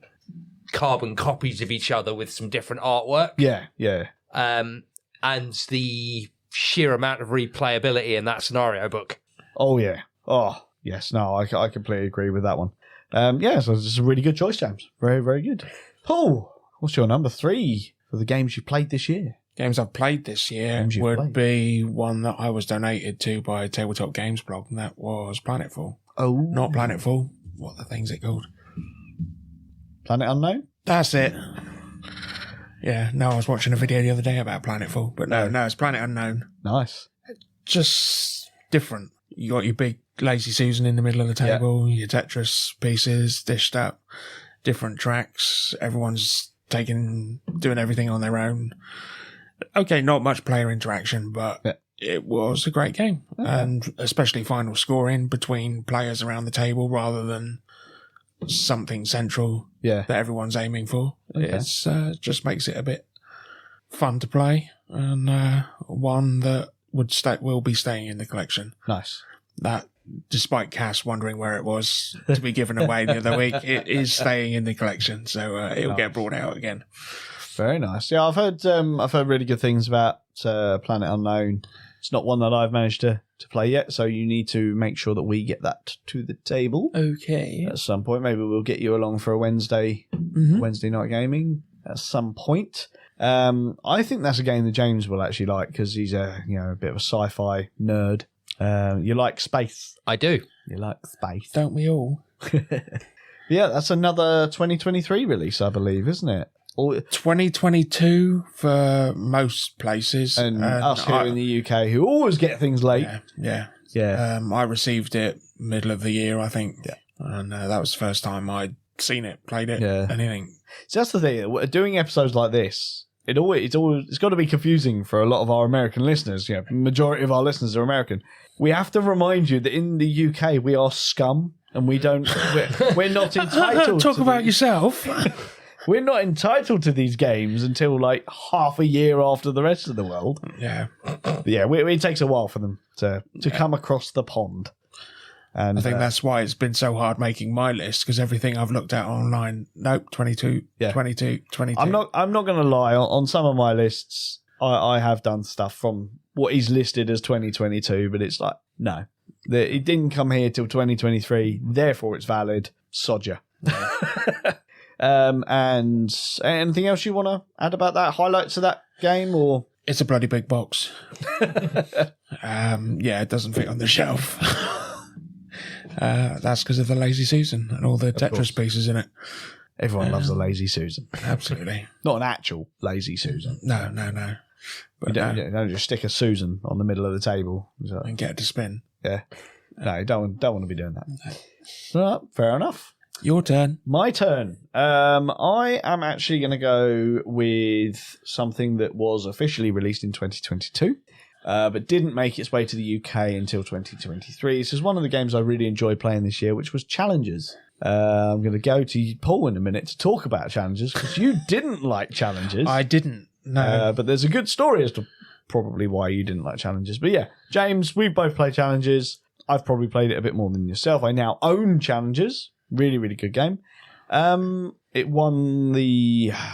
carbon copies of each other with some different artwork.
Yeah.
And the sheer amount of replayability in that scenario book.
Oh, yeah. Oh, yes. No, I completely agree with that one. So it's a really good choice, James. Very, very good. Paul, what's your number 3 for the games you played this year?
Games I've played this year would be one that I was donated to by Tabletop Games Blog, and that was Planetfall.
Oh.
Not Planetfall. What the thing's it called?
Planet Unknown?
That's it. Yeah, no, I was watching a video the other day about Planetfall, but no, it's Planet Unknown.
Nice.
Just different. You got your big Lazy Susan in the middle of the table, your Tetris pieces dished up, different tracks, everyone's doing everything on their own. Okay, not much player interaction, but it was a great game. Okay. And especially final scoring between players around the table rather than something central that everyone's aiming for. Okay. It's just makes it a bit fun to play, and one that will be staying in the collection.
Nice.
That, despite Cass wondering where it was to be given away the other week, it is staying in the collection, so it'll get brought out again.
Very nice. Yeah, I've heard really good things about Planet Unknown. It's not one that I've managed to play yet, so you need to make sure that we get that to the table.
Okay.
At some point, maybe we'll get you along for a Wednesday night gaming at some point. I think that's a game that James will actually like because he's a bit of a sci-fi nerd. You like space.
I do.
You like space.
Don't we all?
Yeah, that's another 2023 release, I believe, isn't it?
2022 for most places.
And us here in the UK, who always get things late.
Yeah. I received it middle of the year, I think.
Yeah.
And that was the first time I'd seen it, played it,
Yeah.
anything.
So that's the thing. Doing episodes like this, it's got to be confusing for a lot of our American listeners. You know, majority of our listeners are American. We have to remind you that in the UK we are scum, and we're not entitled.
Talk about yourself.
We're not entitled to these games until like half a year after the rest of the world.
Yeah.
Yeah, it takes a while for them to come across the pond. And
I think that's why it's been so hard making my list, because everything I've looked at online, 22.
I'm not going to lie. On some of my lists, I have done stuff from what is listed as 2022, but it's like, no. It didn't come here till 2023, therefore it's valid. Sodger. And anything else you want to add about that? Highlights of that game, or
It's a bloody big box. It doesn't fit on the shelf. That's because of the Lazy Susan and all the Tetris pieces in it.
everyone loves a Lazy Susan?
Absolutely.
Not an actual Lazy Susan.
No. But
You don't just stick a Susan on the middle of the table. So,
and get it to spin.
yeah. No, you don't want to be doing that. Right, fair enough.
Your turn.
My turn. I am actually going to go with something that was officially released in 2022, but didn't make its way to the UK until 2023. This is one of the games I really enjoyed playing this year, which was Challengers. I'm going to go to Paul in a minute to talk about Challengers, because you didn't like Challengers.
I didn't. No.
But there's a good story as to probably why you didn't like Challengers. But yeah, James, we've both played Challengers. I've probably played it a bit more than yourself. I now own Challengers. Really, really good game. It won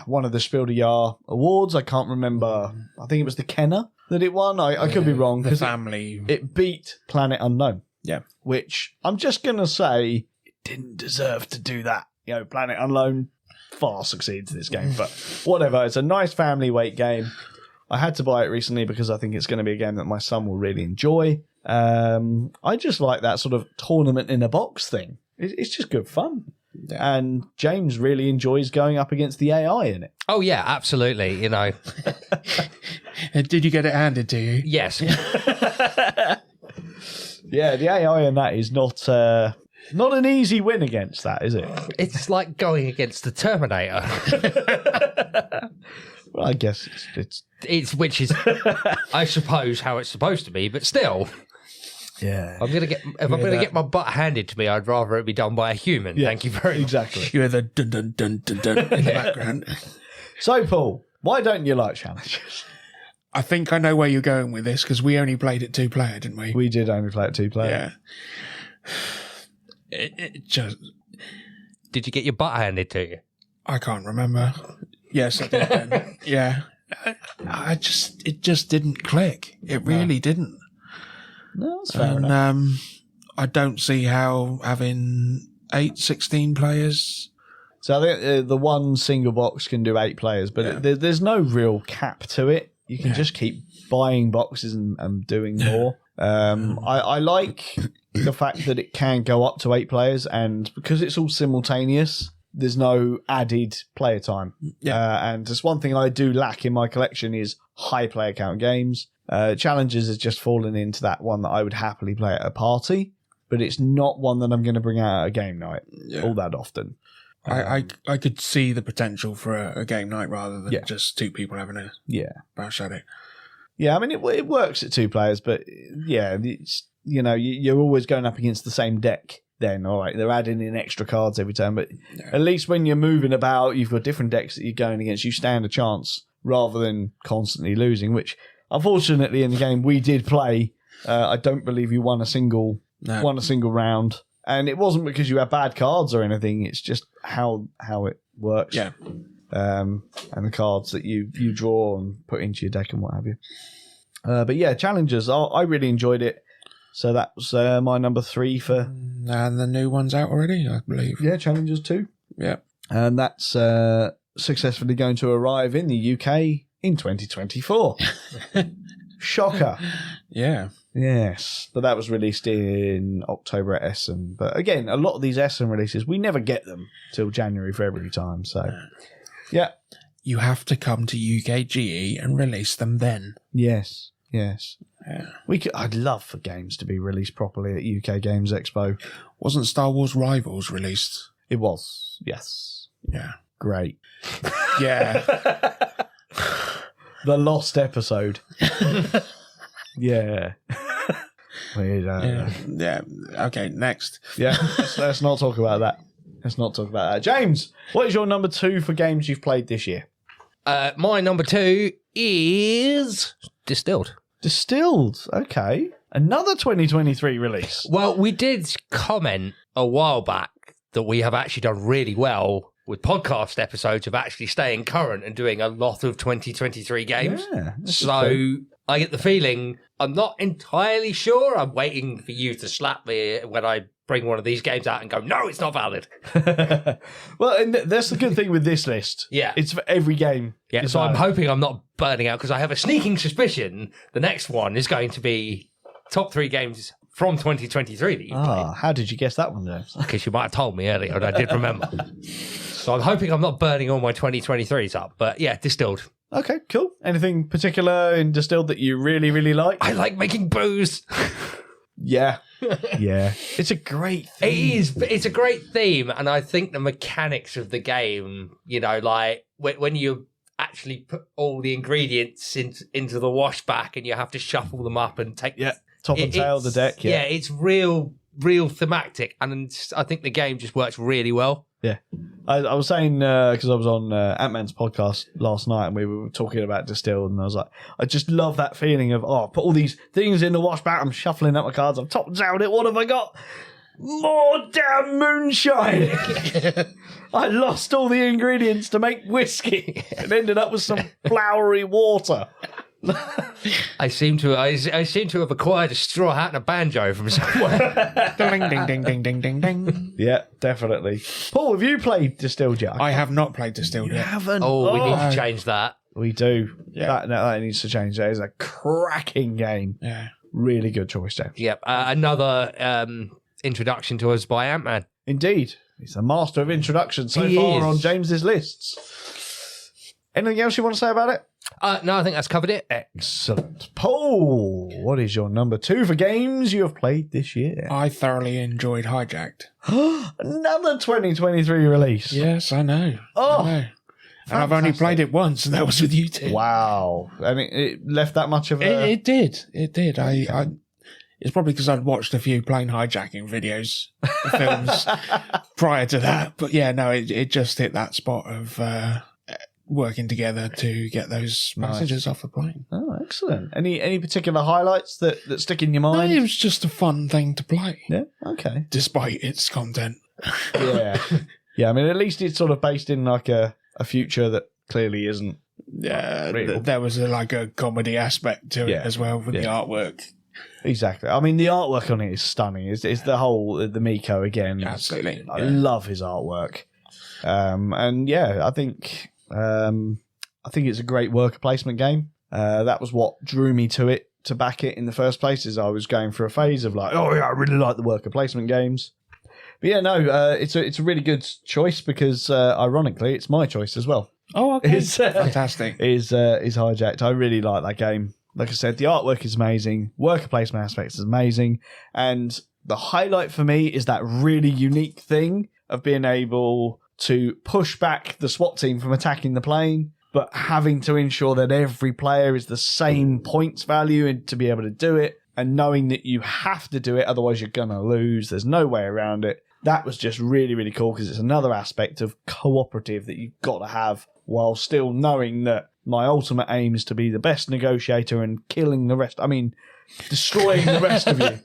one of the Spiel des Jahres awards. I can't remember. I think it was the Kenner that it won. I could be wrong.
The family.
It beat Planet Unknown.
Yeah.
Which I'm just going to say it didn't deserve to do that. You know, Planet Unknown far succeeds this game. But whatever. It's a nice family weight game. I had to buy it recently because I think it's going to be a game that my son will really enjoy. I just like that sort of tournament in a box thing. It's just good fun. Yeah. And James really enjoys going up against the AI in it.
Oh, yeah, absolutely. You know.
Did you get it handed to you?
Yes.
Yeah, the AI in that is not an easy win against that, is it?
It's like going against the Terminator.
Well, I guess
It's which is, I suppose, how it's supposed to be, but still.
Yeah.
I'm gonna get my butt handed to me, I'd rather it be done by a human.
Yeah,
Thank you very much.
exactly.
You hear the dun dun dun dun dun in the background.
So, Paul, why don't you like Challengers?
I think I know where you're going with this, because we only played it 2-player, didn't we?
We did only play it 2-player.
Yeah. It just...
Did you get your butt handed to you?
I can't remember. Yes, I did then. Yeah. It just didn't click. It really didn't.
No, that's fair enough.
I don't see how having 16 players...
So I think the one single box can do 8 players, but there's no real cap to it. You can just keep buying boxes and doing more. I like the fact that it can go up to 8 players, and because it's all simultaneous, there's no added player time. Yeah. And just one thing I do lack in my collection is high player count games. Challengers has just fallen into that one that I would happily play at a party, but it's not one that I'm going to bring out at a game night all that often.
I could see the potential for a game night rather than just 2 people having a bash at it.
Yeah, I mean, it works at 2 players, but it's, you're always going up against the same deck then. All right, they're adding in extra cards every turn, but at least when you're moving about, you've got different decks that you're going against, you stand a chance rather than constantly losing, which unfortunately in the game we did play. I don't believe you won a single round. And it wasn't because you had bad cards or anything. It's just how it works. Yeah. And the cards that you draw and put into your deck and what have you. But yeah, Challengers, I really enjoyed it. So that was my number 3 for...
And the new one's out already, I believe.
Yeah, Challengers 2.
Yeah.
And that's successfully going to arrive in the UK in 2024. Shocker.
Yeah.
Yes, but that was released in October at Essen. But again, a lot of these Essen releases, we never get them till January, February time. So, yeah.
You have to come to UKGE and release them then.
Yes, yes.
Yeah.
I'd love for games to be released properly at UK Games Expo.
Wasn't Star Wars Rivals released?
It was, yes.
Yeah.
Great.
Yeah.
The lost episode. Yeah.
Yeah. Okay, next.
Yeah, let's not talk about that. Let's not talk about that. James, what is your number 2 for games you've played this year?
My number 2 is Distilled.
Distilled. Okay. Another 2023 release.
Well, we did comment a while back that we have actually done really well with podcast episodes of actually staying current and doing a lot of 2023 games.
Yeah.
So I get the feeling, I'm not entirely sure. I'm waiting for you to slap me when I bring one of these games out and go, no, it's not valid.
Well, and that's the good thing with this list.
Yeah.
It's for every game.
Yeah, so I'm hoping I'm not burning out because I have a sneaking suspicion the next one is going to be top 3 games from 2023 that you played.
How did you guess that one, James?
Because you might have told me earlier and I did remember. So I'm hoping I'm not burning all my 2023s up. But yeah, Distilled.
Okay, cool. Anything particular in Distilled that you really, really like?
I like making booze.
Yeah. Yeah. It's a great theme.
It is. It's a great theme. And I think the mechanics of the game, you know, like when you actually put all the ingredients into the washback and you have to shuffle them up and take...
Yeah, top and tail of the deck.
Yeah, it's real thematic. And I think the game just works really well.
Yeah. I was saying, because I was on Ant-Man's podcast last night and we were talking about Distilled, and I was like, I just love that feeling of, I put all these things in the washback, I'm shuffling up my cards, I've top and tailed it, what have I got? More damn moonshine! I lost all the ingredients to make whiskey and ended up with some flowery water.
I seem to have acquired a straw hat and a banjo from somewhere.
Ding, ding, ding, ding, ding, ding, ding.
Yeah, definitely. Paul, have you played Distilled yet?
I have not played Distilled yet.
haven't.
Oh, we need to change that.
We do.
Yeah.
That needs to change. That is a cracking game.
Yeah.
Really good choice, James.
Yep. Another introduction to us by Ant-Man.
Indeed. He's the master of introductions so
He
far
is.
on James's lists. Anything else you want to say about it?
No, I think that's covered it.
Excellent. Paul, what is your number 2 for games you have played this year?
I thoroughly enjoyed Hijacked.
Another 2023 release.
Yes, I know.
Oh,
I know. And I've only played it once, and that was with you two.
wow. And it left that much of a...
It did. It did. It's probably because I'd watched a few plane hijacking videos, films prior to that. But yeah, no, it just hit that spot of working together to get those passengers off the plane.
Oh, excellent. Any particular highlights that stick in your
No,
mind?
it was just a fun thing to play,
Yeah, okay.
despite its content.
Yeah. Yeah, I mean, at least it's sort of based in like a future that clearly isn't.
Yeah,
real.
there was a comedy aspect to it as well with the artwork.
Exactly. I mean, the artwork on it is stunning. It's the whole, the Miko again.
Absolutely.
I love his artwork. And yeah, I think it's a great worker placement game. That was what drew me to it, to back it in the first place, is I was going through a phase of like, oh yeah, I really like the worker placement games. But yeah, no, it's a really good choice because ironically, it's my choice as well.
Oh, okay.
It's
Fantastic.
is Hijacked. I really like that game. Like I said, the artwork is amazing. Worker placement aspects is amazing. And the highlight for me is that really unique thing of being able to push back the SWAT team from attacking the plane, but having to ensure that every player is the same points value and to be able to do it, and knowing that you have to do it, otherwise you're going to lose. There's no way around it. That was just really, really cool because it's another aspect of cooperative that you've got to have while still knowing that my ultimate aim is to be the best negotiator and killing the rest. I mean, destroying the rest of you.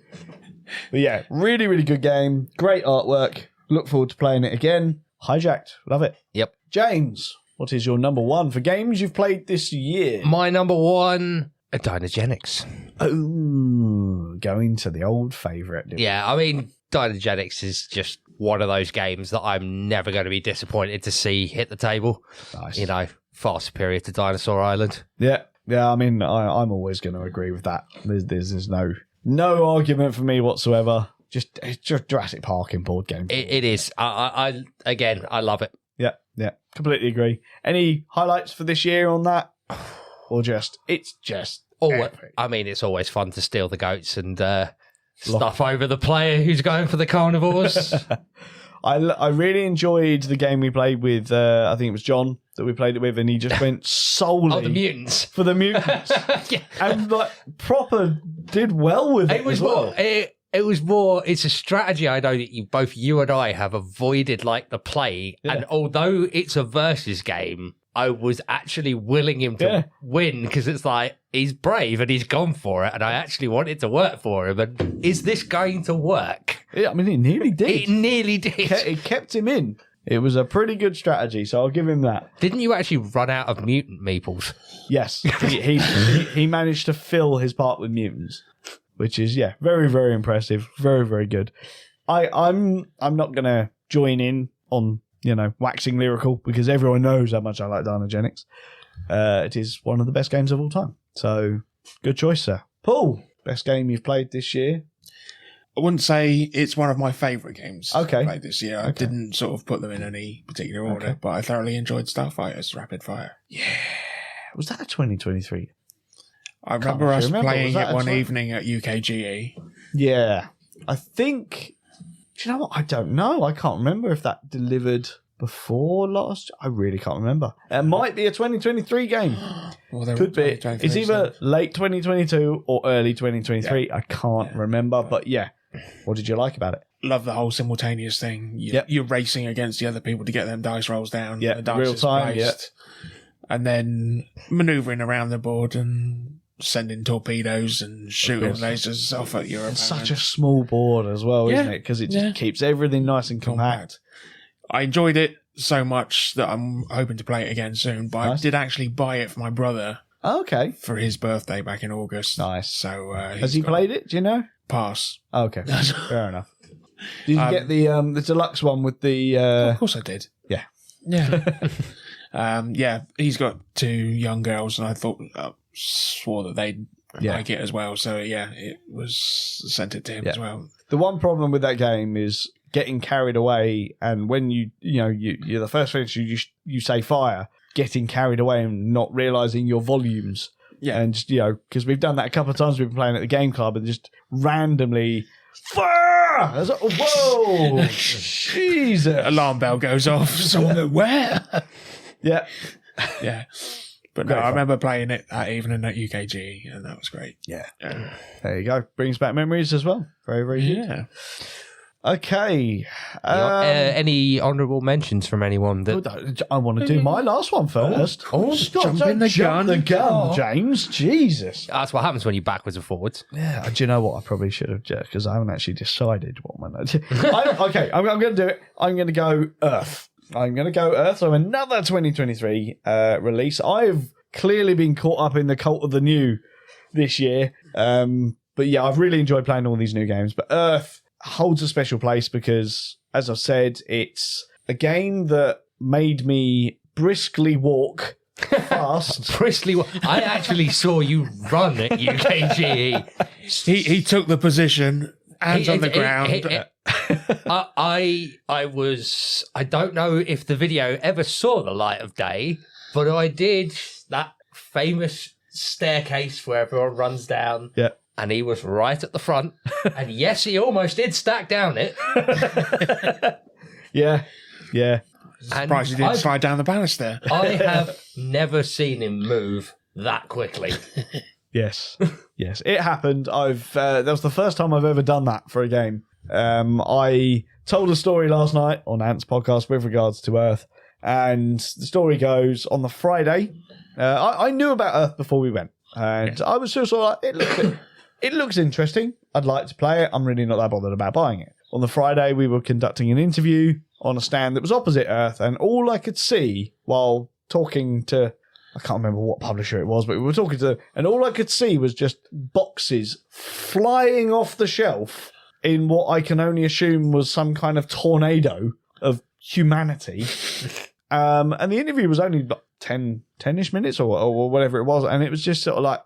But yeah, really, really good game. Great artwork. Look forward to playing it again. Hijacked. Love it.
Yep.
James, what is your number 1 for games you've played this year?
My number 1, Dynagenics.
Oh, going to the old favourite.
Yeah, I mean, Dynagenics is just one of those games that I'm never going to be disappointed to see hit the table.
Nice.
You know, far superior to Dinosaur Island.
Yeah. Yeah, I mean, I'm always going to agree with that. There's no No argument for me whatsoever. Just Jurassic Park in board game.
It is. I love it.
Yeah, completely agree. Any highlights for this year on that? Or it's just epic.
I mean, it's always fun to steal the goats and stuff over the player who's going for the carnivores.
I really enjoyed the game we played with, I think it was John that we played it with, and he just went solely
the mutants.
For the mutants.
Yeah.
And proper did well with it.
It was more. It was more. It's a strategy I know that both you and I have avoided, like the play. Yeah. And although it's a versus game, I was actually willing him to win because it's like he's brave and he's gone for it, and I actually want it to work for him. And is this going to work?
Yeah, I mean, it nearly did.
It nearly did.
It kept him in. It was a pretty good strategy, so I'll give him that.
Didn't you actually run out of mutant meeples?
Yes, he managed to fill his part with mutants, which is very, very impressive, very, very good. I'm not gonna join in on waxing lyrical because everyone knows how much I like Dynagenics. It is one of the best games of all time, so good choice, sir. Paul, best game you've played this year?
I wouldn't say it's one of my favourite games I've played this year. I
Okay.
didn't sort of put them in any particular order, but I thoroughly enjoyed Starfighters Rapid Fire.
Yeah. Was that a 2023?
I remember us playing
Was that
it one
20?
evening at UKGE.
Yeah. I think... Do you know what? I don't know. I can't remember if that delivered before last... I really can't remember. It might be a 2023 game.
Well,
Could be. It's either late 2022 or early 2023. I can't remember, but yeah. What did you like about it?
Love the whole simultaneous thing. You're racing against the other people to get them dice rolls down.
Yeah,
the dice
real
is
time,
placed. And then manoeuvring around the board and sending torpedoes and shooting lasers off at your opponent.
It's such a small board as well, isn't it? Because it just keeps everything nice and compact.
I enjoyed it so much that I'm hoping to play it again soon, but I did actually buy it for my brother.
Okay.
For his birthday back in August.
Nice.
So
has he played it? Do you know?
Pass.
Okay. Fair enough. Did you get the deluxe one with the...
Of course I did.
Yeah.
Yeah. He's got two young girls, and I swore that they'd like it as well. So it was sent it to him as well.
The one problem with that game is getting carried away, and when you're the first thing you say fire, getting carried away and not realizing your volumes. Yeah, and just because we've done that a couple of times. We've been playing at the game club and just randomly fire. I was like, whoa, Jesus!
Alarm bell goes off. Someone where?
Yeah.
But no, I remember playing it that evening at UKG, and that was great.
Yeah. There you go. Brings back memories as well. Very, very good.
Yeah.
Okay.
Any honourable mentions from anyone?
I want to do my last one first.
Jump the gun,
James. Jesus.
That's what happens when you backwards and forwards.
Yeah. Do you know what? I probably should have, because I haven't actually decided what my note. Okay, I'm going to do it. I'm going to go Earth. So another 2023 release. I've clearly been caught up in the cult of the new this year. But yeah, I've really enjoyed playing all these new games. But Earth holds a special place because, as I've said, it's a game that made me briskly walk fast.
I actually saw you run at UKGE.
He took the position, hands on the ground.
I don't know if the video ever saw the light of day, but I did that famous staircase where everyone runs down.
Yeah.
And he was right at the front. And yes, he almost did stack down it.
Yeah.
Surprised he didn't slide down the banister.
I have never seen him move that quickly.
Yes, it happened. That was the first time I've ever done that for a game. I told a story last night on Ant's podcast with regards to Earth, and the story goes on the Friday. I knew about Earth before we went, and I was just sort of like, it looks interesting. I'd like to play it. I'm really not that bothered about buying it. On the Friday, we were conducting an interview on a stand that was opposite Earth, and all I could see while talking to, I can't remember what publisher it was, but we were talking to, and all I could see was just boxes flying off the shelf in what I can only assume was some kind of tornado of humanity. And the interview was only like 10-ish minutes or whatever it was, and it was just sort of like,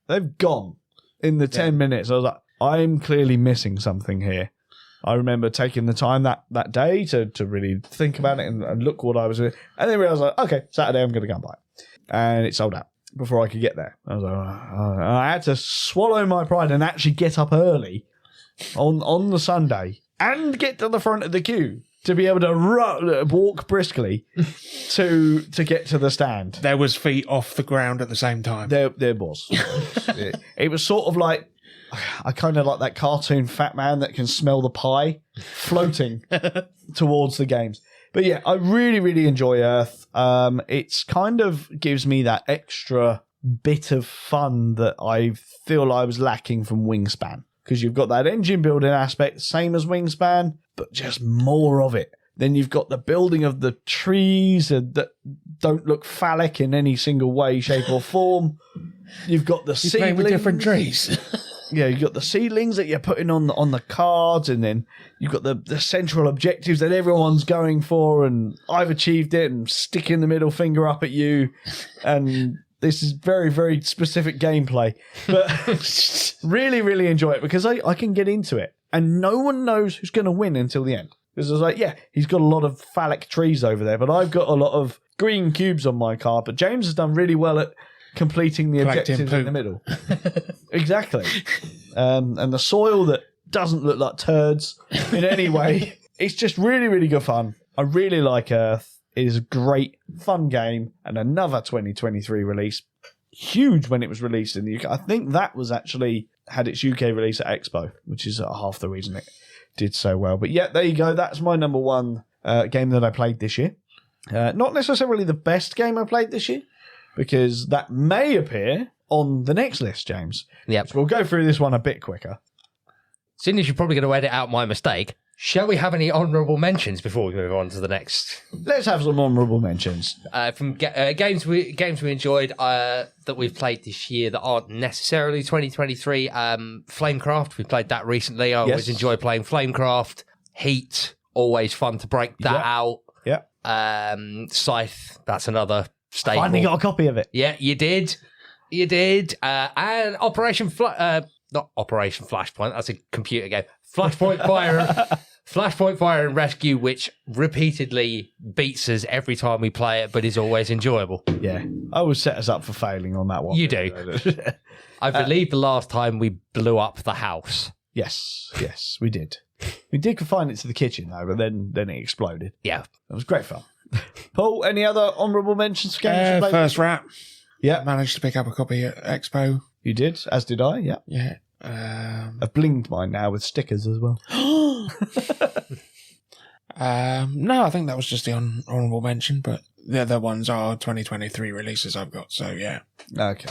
they've gone in the 10 minutes. I was like, I'm clearly missing something here. I remember taking the time that day to really think about it and look what I was doing. And then realised, like, okay, Saturday I'm going to go and buy it. And it sold out before I could get there. I was like, I had to swallow my pride and actually get up early on the Sunday and get to the front of the queue to be able to walk briskly to get to the stand.
There was feet off the ground at the same time.
There was. It was sort of like, I kind of like that cartoon fat man that can smell the pie floating towards the games. But yeah, I really, really enjoy Earth. It's kind of gives me that extra bit of fun that I feel I was lacking from Wingspan. Because you've got that engine building aspect, same as Wingspan, but just more of it. Then you've got the building of the trees that don't look phallic in any single way, shape or form. You've got the seedlings.
Playing with different trees.
Yeah, you've got the seedlings that you're putting on the cards, and then you've got the central objectives that everyone's going for, and I've achieved it, and sticking the middle finger up at you, and this is very, very specific gameplay. But really, really enjoy it because I can get into it, and no one knows who's going to win until the end. Because I was like, yeah, he's got a lot of phallic trees over there, but I've got a lot of green cubes on my card, but James has done really well at completing the objectives in the middle. Exactly. And the soil that doesn't look like turds in any way. It's just really, really good fun. I really like Earth. It is a great, fun game and another 2023 release. Huge when it was released in the UK. I think that was actually had its UK release at Expo, which is half the reason it did so well. But yeah, there you go. That's my number one game that I played this year. Not necessarily the best game I played this year, because that may appear on the next list, James.
Yep.
So we'll go through this one a bit quicker.
Seeing as you're probably going to edit out my mistake, shall we have any honourable mentions before we move on to the next?
Let's have some honourable mentions.
From games we enjoyed that we've played this year that aren't necessarily 2023. Flamecraft, we played that recently. I always enjoy playing Flamecraft. Heat, always fun to break that out.
Yeah.
Scythe, that's another staple.
Finally got a copy of it.
Yeah, you did. And not Operation Flashpoint, that's a computer game. Flashpoint Fire and Rescue, which repeatedly beats us every time we play it, but is always enjoyable.
Yeah, I always set us up for failing on that one.
You do. I believe the last time we blew up the house.
Yes, we did. We did confine it to the kitchen though, but then it exploded.
Yeah,
it was great fun. Paul, any other honourable mentions for games you played?
First Rat.
Yeah,
managed to pick up a copy at Expo.
You did, as did I. Yeah,
yeah.
I've blinged mine now with stickers as well.
No, I think that was just the honourable mention, but the other ones are 2023 releases I've got, so yeah.
Okay.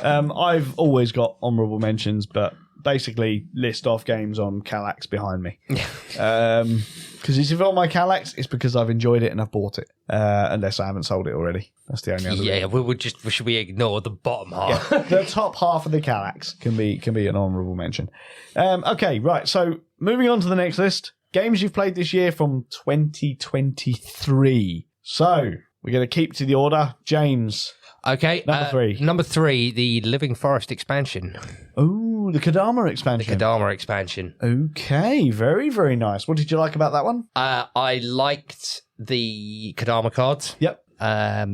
I've always got honourable mentions, but basically list off games on Kallax behind me. Because if it's on my Kallax, it's because I've enjoyed it and I've bought it. Unless I haven't sold it already. That's the only other
reason. Should we ignore the bottom half?
Yeah, the top half of the Kallax can be an honourable mention. Okay, right. So moving on to the next list. Games you've played this year from 2023. So we're going to keep to the order. James.
Okay.
Number 3.
Number 3, the Living Forest expansion.
Oh, the Kodama expansion.
The Kodama expansion.
Okay, very, very nice. What did you like about that one?
I liked the Kodama cards.
Yep.
I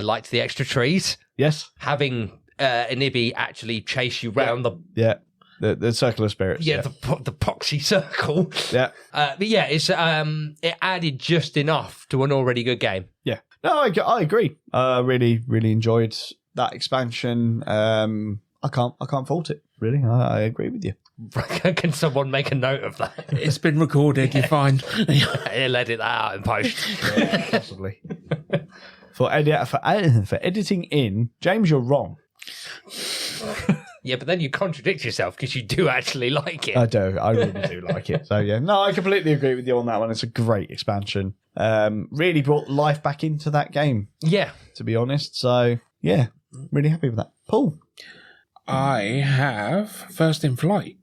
liked the extra trees.
Yes.
Having Inibi actually chase you round the...
Yeah. The circle of spirits.
Yeah, the poxy circle.
Yeah.
But yeah, it's it added just enough to an already good game.
Yeah. No, I agree. Really, really enjoyed that expansion. I can't fault it. Really, I agree with you.
Can someone make a note of that?
It's been recorded. You're fine.
He'll edit that out in post.
Yeah, possibly. For editing in, James, you're wrong.
Yeah, but then you contradict yourself because you do actually like it.
I do. I really do like it. So yeah, no, I completely agree with you on that one. It's a great expansion. Really brought life back into that game.
Yeah,
to be honest. So yeah, really happy with that. Paul,
I have First in Flight.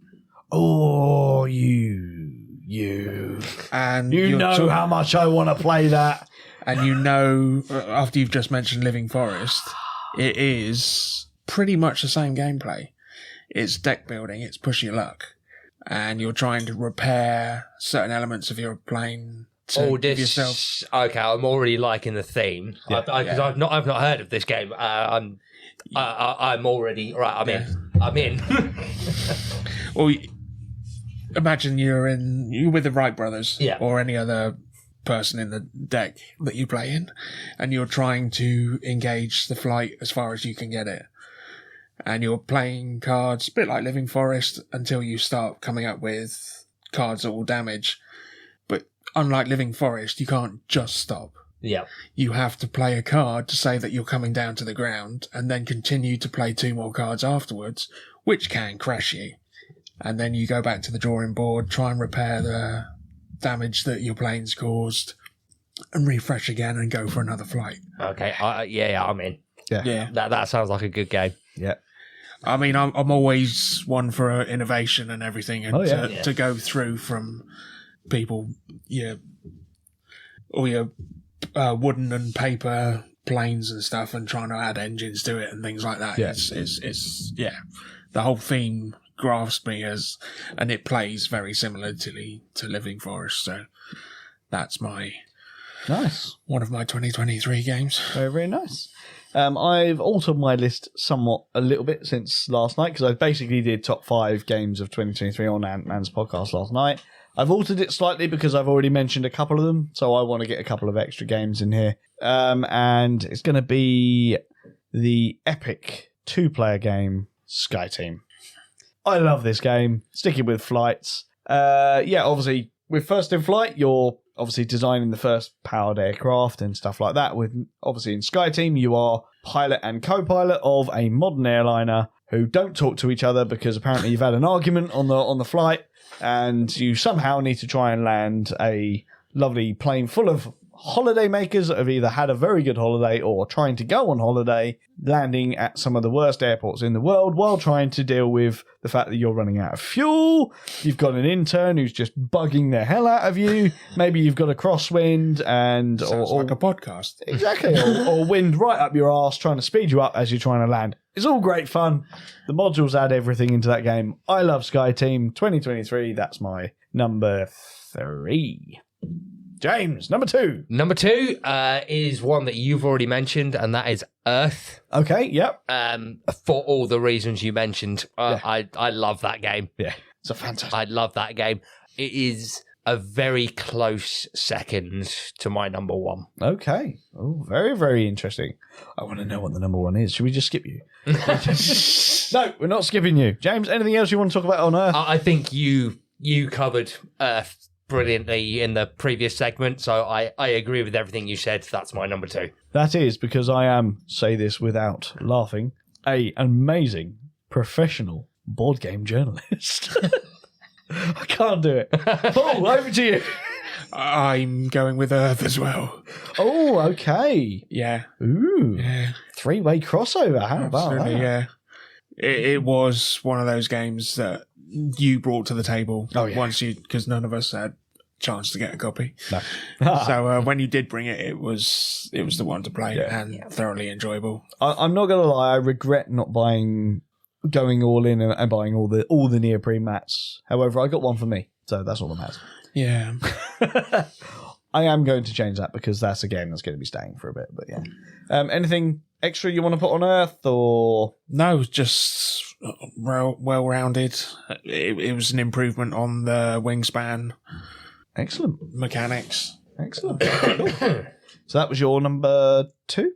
Oh, you,
and
you know how much I want to play that,
and you know after you've just mentioned Living Forest, it is pretty much the same gameplay. It's deck building, it's push your luck. And you're trying to repair certain elements of your plane to give yourself.
Okay, I'm already liking the theme.
Yeah.
Because I've not heard of this game. I'm already right. I'm in.
Well, imagine you're with the Wright brothers,
Yeah.
or any other person in the deck that you play in, and you're trying to engage the flight as far as you can get it. And you're playing cards, a bit like Living Forest, until you start coming up with cards that will damage. But unlike Living Forest, you can't just stop.
Yeah.
You have to play a card to say that you're coming down to the ground, and then continue to play 2 more cards afterwards, which can crash you. And then you go back to the drawing board, try and repair the damage that your plane's caused, and refresh again and go for another flight.
Okay. I'm in.
Yeah.
That sounds like a good game.
Yeah.
I mean, I'm always one for innovation and everything, and to go through from people, all your wooden and paper planes and stuff, and trying to add engines to it and things like that.
Yeah.
It's the whole theme grasps me and it plays very similarly to Living Forest. So that's
Nice.
one of my 2023 games.
Very, very nice. I've altered my list somewhat a little bit since last night, because I basically did top 5 games of 2023 on Ant-Man's podcast last night. I've altered it slightly because I've already mentioned a couple of them, so I want to get a couple of extra games in here. And it's going to be the epic 2-player game, SkyTeam. I love this game. Sticking with flights. Obviously, with First in Flight, you're obviously designing the first powered aircraft and stuff like that. With obviously in SkyTeam, you are pilot and co-pilot of a modern airliner who don't talk to each other because apparently you've had an argument on the flight, and you somehow need to try and land a lovely plane full of holiday makers that have either had a very good holiday or trying to go on holiday, landing at some of the worst airports in the world while trying to deal with the fact that you're running out of fuel. You've got an intern who's just bugging the hell out of you. Maybe you've got a crosswind and
Sounds like a podcast.
Exactly, or wind right up your arse trying to speed you up as you're trying to land. It's all great fun. The modules add everything into that game. I love SkyTeam 2023. That's my number 3. James, number 2.
Number 2 is one that you've already mentioned, and that is Earth.
Okay, yep.
For all the reasons you mentioned, I love that game.
Yeah, it's a fantastic.
I love that game. It is a very close second to my number 1.
Okay. Oh, very, very interesting. I want to know what the number 1 is. Should we just skip you? No, we're not skipping you. James, anything else you want to talk about on Earth?
I think you covered Earth brilliantly in the previous segment, so I agree with everything you said. That's my number 2.
That is because I am, say this without laughing, an amazing professional board game journalist. I can't do it. Paul, over to you.
I'm going with Earth as well.
Oh, okay.
Yeah.
Ooh.
Yeah.
3-way crossover. How about
Absolutely,
that?
yeah. It was one of those games that you brought to the table because none of us had a chance to get a copy.
No.
So when you did bring it, it was the one to play and thoroughly enjoyable.
I'm not going to lie. I regret not going all in and buying all the neoprene mats. However, I got one for me, so that's all that matters.
Yeah.
I am going to change that because that's a game that's going to be staying for a bit. But yeah, anything extra you want to put on Earth or
no? Just well-rounded. It was an improvement on the wingspan.
Excellent
Mechanics.
Excellent. So that was your number 2.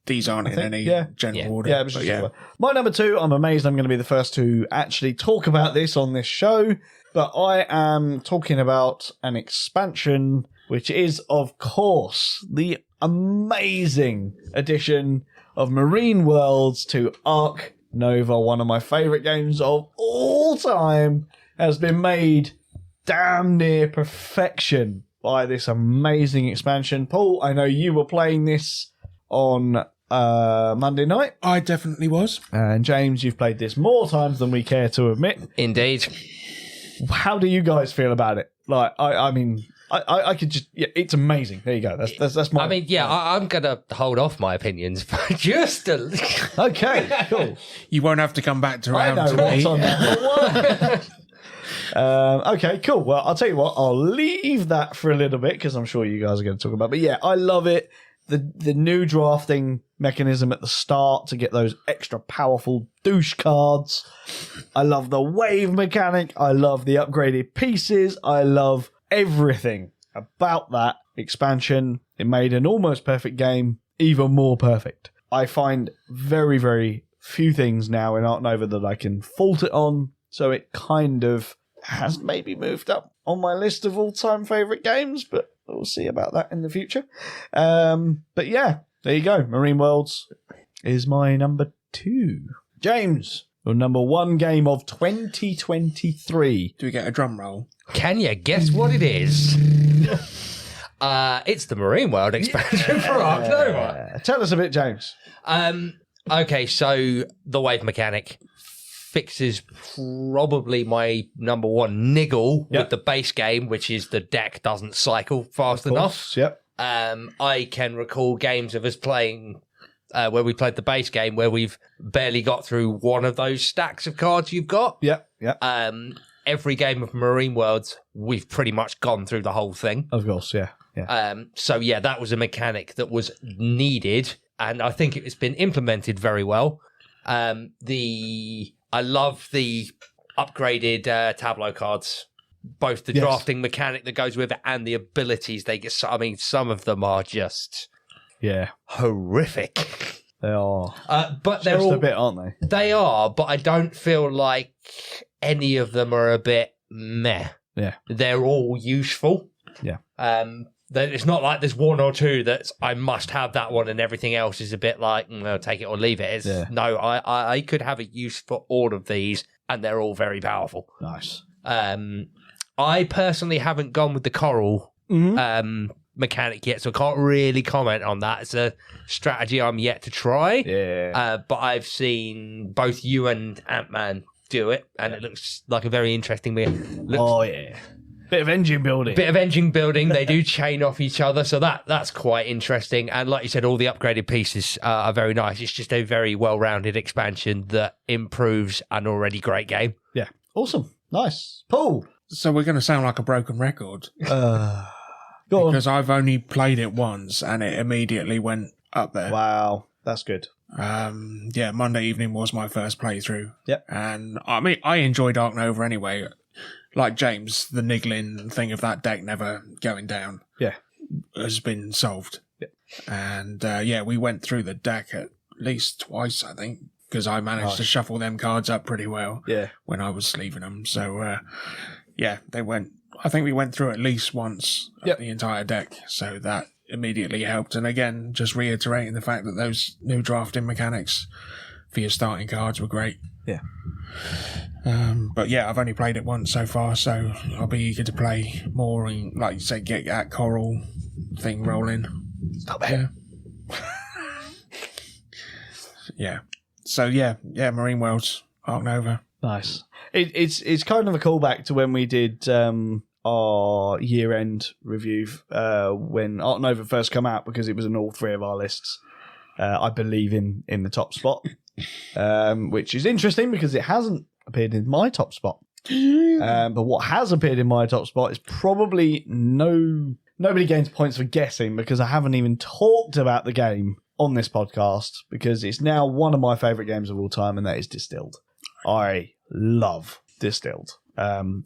These aren't in any general order.
Yeah, it was just my number 2. I'm amazed I'm going to be the first to actually talk about this on this show, but I am talking about an expansion, which is, of course, the amazing addition of Marine Worlds to Ark Nova. One of my favourite games of all time has been made damn near perfection by this amazing expansion. Paul, I know you were playing this on Monday night.
I definitely was.
And James, you've played this more times than we care to admit.
Indeed.
How do you guys feel about it? Like, I mean, I could just, it's amazing. There you go. That's my.
I mean, I'm going to hold off my opinions, but just a
Okay, cool.
You won't have to come back to
I
round
know
to
what's
me.
on that one. Okay, cool. Well, I'll tell you what. I'll leave that for a little bit because I'm sure you guys are going to talk about it. But yeah, I love it. The new drafting mechanism at the start to get those extra powerful douche cards. I love the wave mechanic. I love the upgraded pieces. I love everything about that expansion. It made an almost perfect game even more perfect. I find very, very few things now in Art Nova that I can fault it on. So it kind of has maybe moved up on my list of all-time favourite games, but we'll see about that in the future. But yeah, there you go. Marine Worlds is my number 2. James, your number 1 game of 2023.
Do we get a drum roll?
Can you guess what it is? It's the Marine World expansion for Ark Nova.
Tell us a bit, James.
Okay, so the wave mechanic fixes probably my number 1 niggle with the base game, which is the deck doesn't cycle fast enough.
Yep.
I can recall games of us playing where we played the base game where we've barely got through one of those stacks of cards you've got.
Yep.
Every game of Marine Worlds, we've pretty much gone through the whole thing.
Of course, yeah.
So yeah, that was a mechanic that was needed, and I think it's been implemented very well. I love the upgraded tableau cards, both the drafting mechanic that goes with it and the abilities they get. I mean, some of them are just horrific.
They are.
But they're
just
all
a bit, aren't they?
They are, but I don't feel like any of them are a bit meh.
Yeah.
They're all useful.
Yeah.
It's not like there's one or two that I must have that one and everything else is a bit like, take it or leave it. No, I could have a use for all of these and they're all very powerful.
Nice.
I personally haven't gone with the coral mechanic yet, so I can't really comment on that. It's a strategy I'm yet to try.
Yeah.
But I've seen both you and Ant-Man do it, and it looks like a very interesting
Bit of engine building.
They do chain off each other, so that's quite interesting. And like you said, all the upgraded pieces are very nice. It's just a very well-rounded expansion that improves an already great game.
Yeah. Awesome. Nice. Paul.
So we're going to sound like a broken record.
Go on.
Because I've only played it once and it immediately went up there.
Wow. That's good.
Monday evening was my first playthrough.
Yep.
And I mean, I enjoyed Ark Nova anyway. Like James, the niggling thing of that deck never going down has been solved.
Yep.
And we went through the deck at least twice, I think, because I managed to shuffle them cards up pretty well when I was sleeving them. So, they went. I think we went through at least once of the entire deck, so that immediately helped. And again, just reiterating the fact that those new drafting mechanics for your starting cards were great.
Yeah.
But yeah, I've only played it once so far, so I'll be eager to play more and, like you say, get that coral thing rolling.
Stop it.
Yeah. So Marine Worlds, Ark Nova.
Nice. It's kind of a callback to when we did our year-end review when Ark Nova first come out, because it was in all 3 of our lists. I believe in the top spot, which is interesting because it hasn't appeared in my top spot. But what has appeared in my top spot is probably nobody gains points for guessing, because I haven't even talked about the game on this podcast, because it's now one of my favourite games of all time, and that is Distilled. I love Distilled.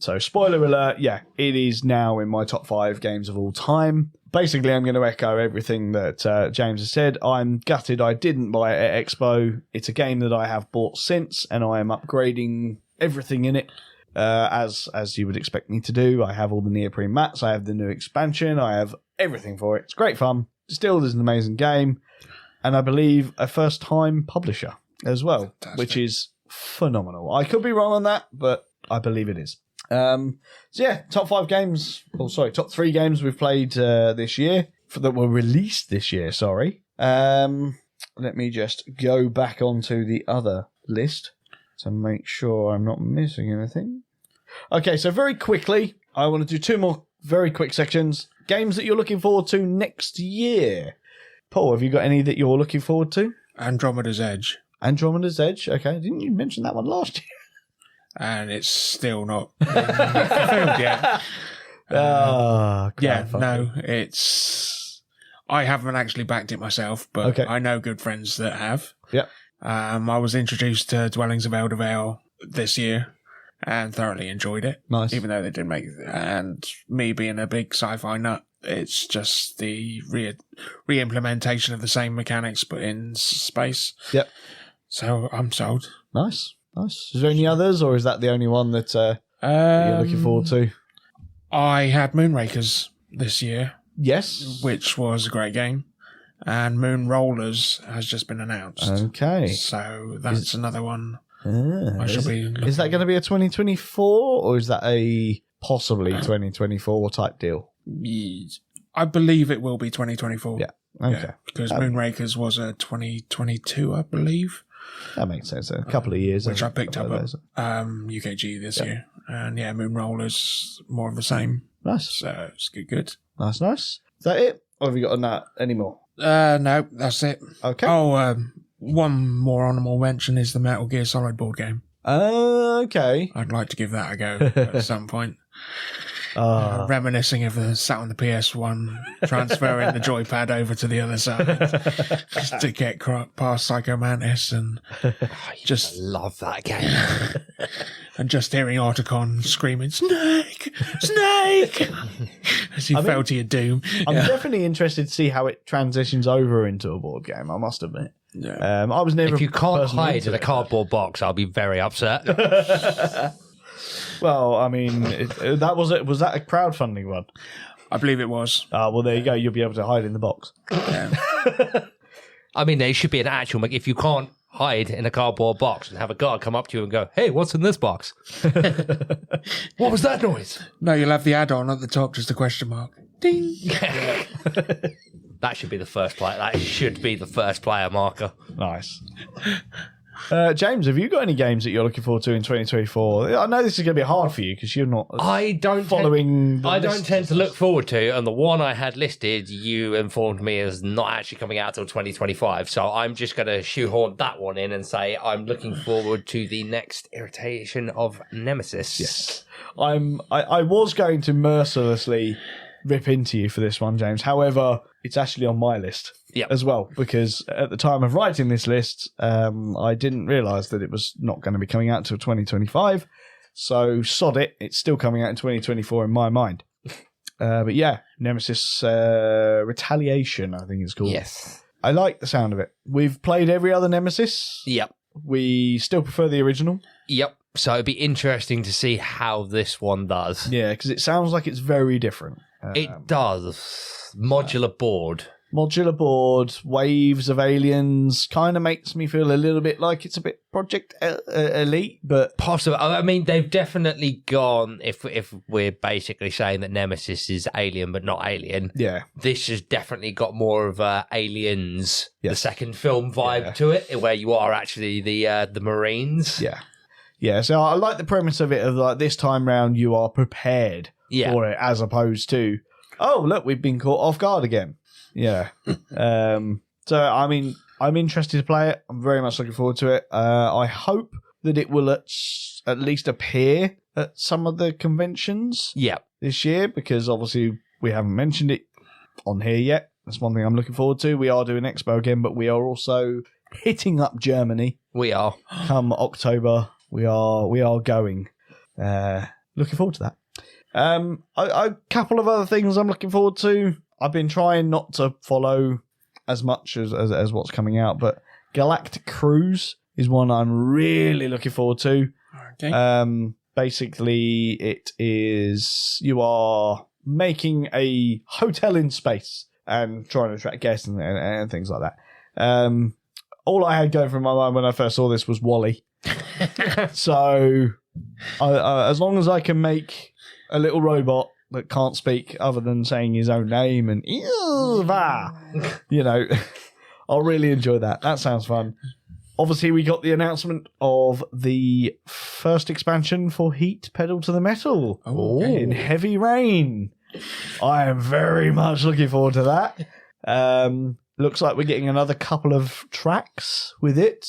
So spoiler alert, it is now in my top 5 games of all time. Basically, I'm going to echo everything that James has said. I'm gutted I didn't buy it at Expo. It's a game that I have bought since, and I am upgrading everything in it, as you would expect me to do. I have all the neoprene mats. I have the new expansion. I have everything for it. It's great fun. Distilled is an amazing game, and I believe a first-time publisher as well, which is phenomenal. I could be wrong on that, but I believe it is. Top 3 games we've played this year, that were released this year, Let me just go back onto the other list to make sure I'm not missing anything. Okay, so very quickly, I want to do 2 more very quick sections. Games that you're looking forward to next year. Paul, have you got any that you're looking forward to?
Andromeda's Edge.
Andromeda's Edge. Okay, didn't you mention that one last year?
And it's still not fulfilled yet. It's... I haven't actually backed it myself, but I know good friends that have.
Yep.
I was introduced to Dwellings of Eldervale this year and thoroughly enjoyed it.
Nice.
Even though they didn't make it. And me being a big sci-fi nut, it's just the re-implementation of the same mechanics but in space.
Yep.
So I'm sold.
Nice. Is there any others, or is that the only one that you're looking forward to?
I had Moonrakers this year.
Yes.
Which was a great game. And Moon Rollers has just been announced.
Okay.
So that's another one
Is that going to be a 2024, or is that a possibly 2024 type deal?
I believe it will be 2024.
Yeah. Okay.
Yeah, because Moonrakers was a 2022, I believe.
That makes sense. A couple of years.
Which I picked up at UKG this year. And Moon Rollers, more of the same.
Nice.
So it's good.
Nice. Is that it? Or have you got any more?
No, that's it.
Okay.
Oh, one more honourable mention is the Metal Gear Solid board game.
Okay.
I'd like to give that a go at some point. Reminiscing of the sat on the PS1, transferring the joypad over to the other side just to get past Psycho Mantis and just
love that game.
And just hearing Articon screaming, "Snake! Snake!" as you fell to your doom.
I'm definitely interested to see how it transitions over into a board game, I must admit.
Yeah.
I was never.
If you can't hide in a cardboard box, I'll be very upset.
Well, I mean, that was it. Was that a crowdfunding one?
I believe it was.
Well, there you go. You'll be able to hide in the box.
Yeah.
I mean, there should be an actual. If you can't hide in a cardboard box and have a guard come up to you and go, "Hey, what's in this box?" What was that noise?
No, you'll have the add-on at the top, just a question mark. Ding.
That should be the first player. That should be the first player marker.
Nice. James, have you got any games that you're looking forward to in 2024? I know this is going to be hard for you because you're not following
I don't tend to look forward to, and the one I had listed, you informed me is not actually coming out till 2025, so I'm just going to shoehorn that one in and say I'm looking forward to the next iteration of Nemesis.
Yes. I was going to mercilessly rip into you for this one, James. However, it's actually on my list as well, because at the time of writing this list, I didn't realise that it was not going to be coming out till 2025. So sod it, it's still coming out in 2024 in my mind. But yeah, Nemesis Retaliation, I think it's called.
Yes.
I like the sound of it. We've played every other Nemesis.
Yep.
We still prefer the original.
Yep. So it'd be interesting to see how this one does.
Yeah, because it sounds like it's very different.
It does. Modular board.
Modular board, waves of aliens, kind of makes me feel a little bit like it's a bit Project Elite, but...
Possible. I mean, they've definitely gone, if we're basically saying that Nemesis is alien but not alien, this has definitely got more of Aliens, the second film vibe to it, where you are actually the Marines.
Yeah. Yeah, so I like the premise of it, of like this time round you are prepared for it, as opposed to, oh, look, we've been caught off guard again. Yeah. So, I mean, I'm interested to play it. I'm very much looking forward to it. I hope that it will at least appear at some of the conventions this year, because obviously we haven't mentioned it on here yet. That's one thing I'm looking forward to. We are doing Expo again, but we are also hitting up Germany.
We are.
Come October, we are going. Looking forward to that. A couple of other things I'm looking forward to. I've been trying not to follow as much as what's coming out, but Galactic Cruise is one I'm really looking forward to.
Okay.
Basically, it is you are making a hotel in space and trying to attract guests and things like that. All I had going through my mind when I first saw this was WALL-E. So, as long as I can make a little robot that can't speak other than saying his own name and I'll really enjoy that. That sounds fun. Obviously, we got the announcement of the first expansion for Heat Pedal to the Metal in Heavy Rain. I am very much looking forward to that. Looks like we're getting another couple of tracks with it.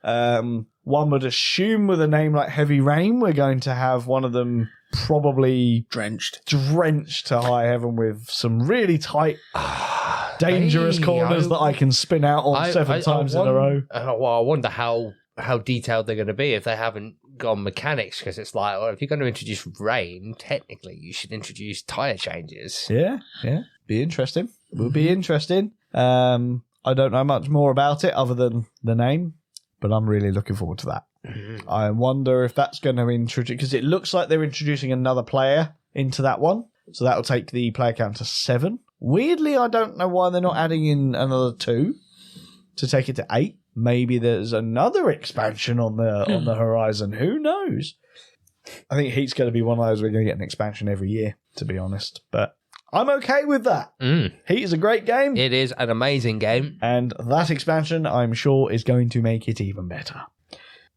One would assume with a name like Heavy Rain, we're going to have one of them probably
Drenched
to high heaven with some really tight, dangerous corners that I can spin out on seven times in a row.
Well, I wonder how detailed they're going to be if they haven't gone mechanics, because it's like, well, if you're going to introduce rain, technically you should introduce tyre changes.
Yeah. Be interesting. Will be interesting. I don't know much more about it other than the name, but I'm really looking forward to that. I wonder if that's going to introduce, because it looks like they're introducing another player into that one, so that will take the player count to 7. Weirdly, I don't know why they're not adding in another 2 to take it to 8. Maybe there's another expansion on the horizon. Who knows? I think Heat's going to be one of those we're going to get an expansion every year, to be honest. But I'm okay with that. Heat is a great game.
It is an amazing game.
And that expansion, I'm sure, is going to make it even better.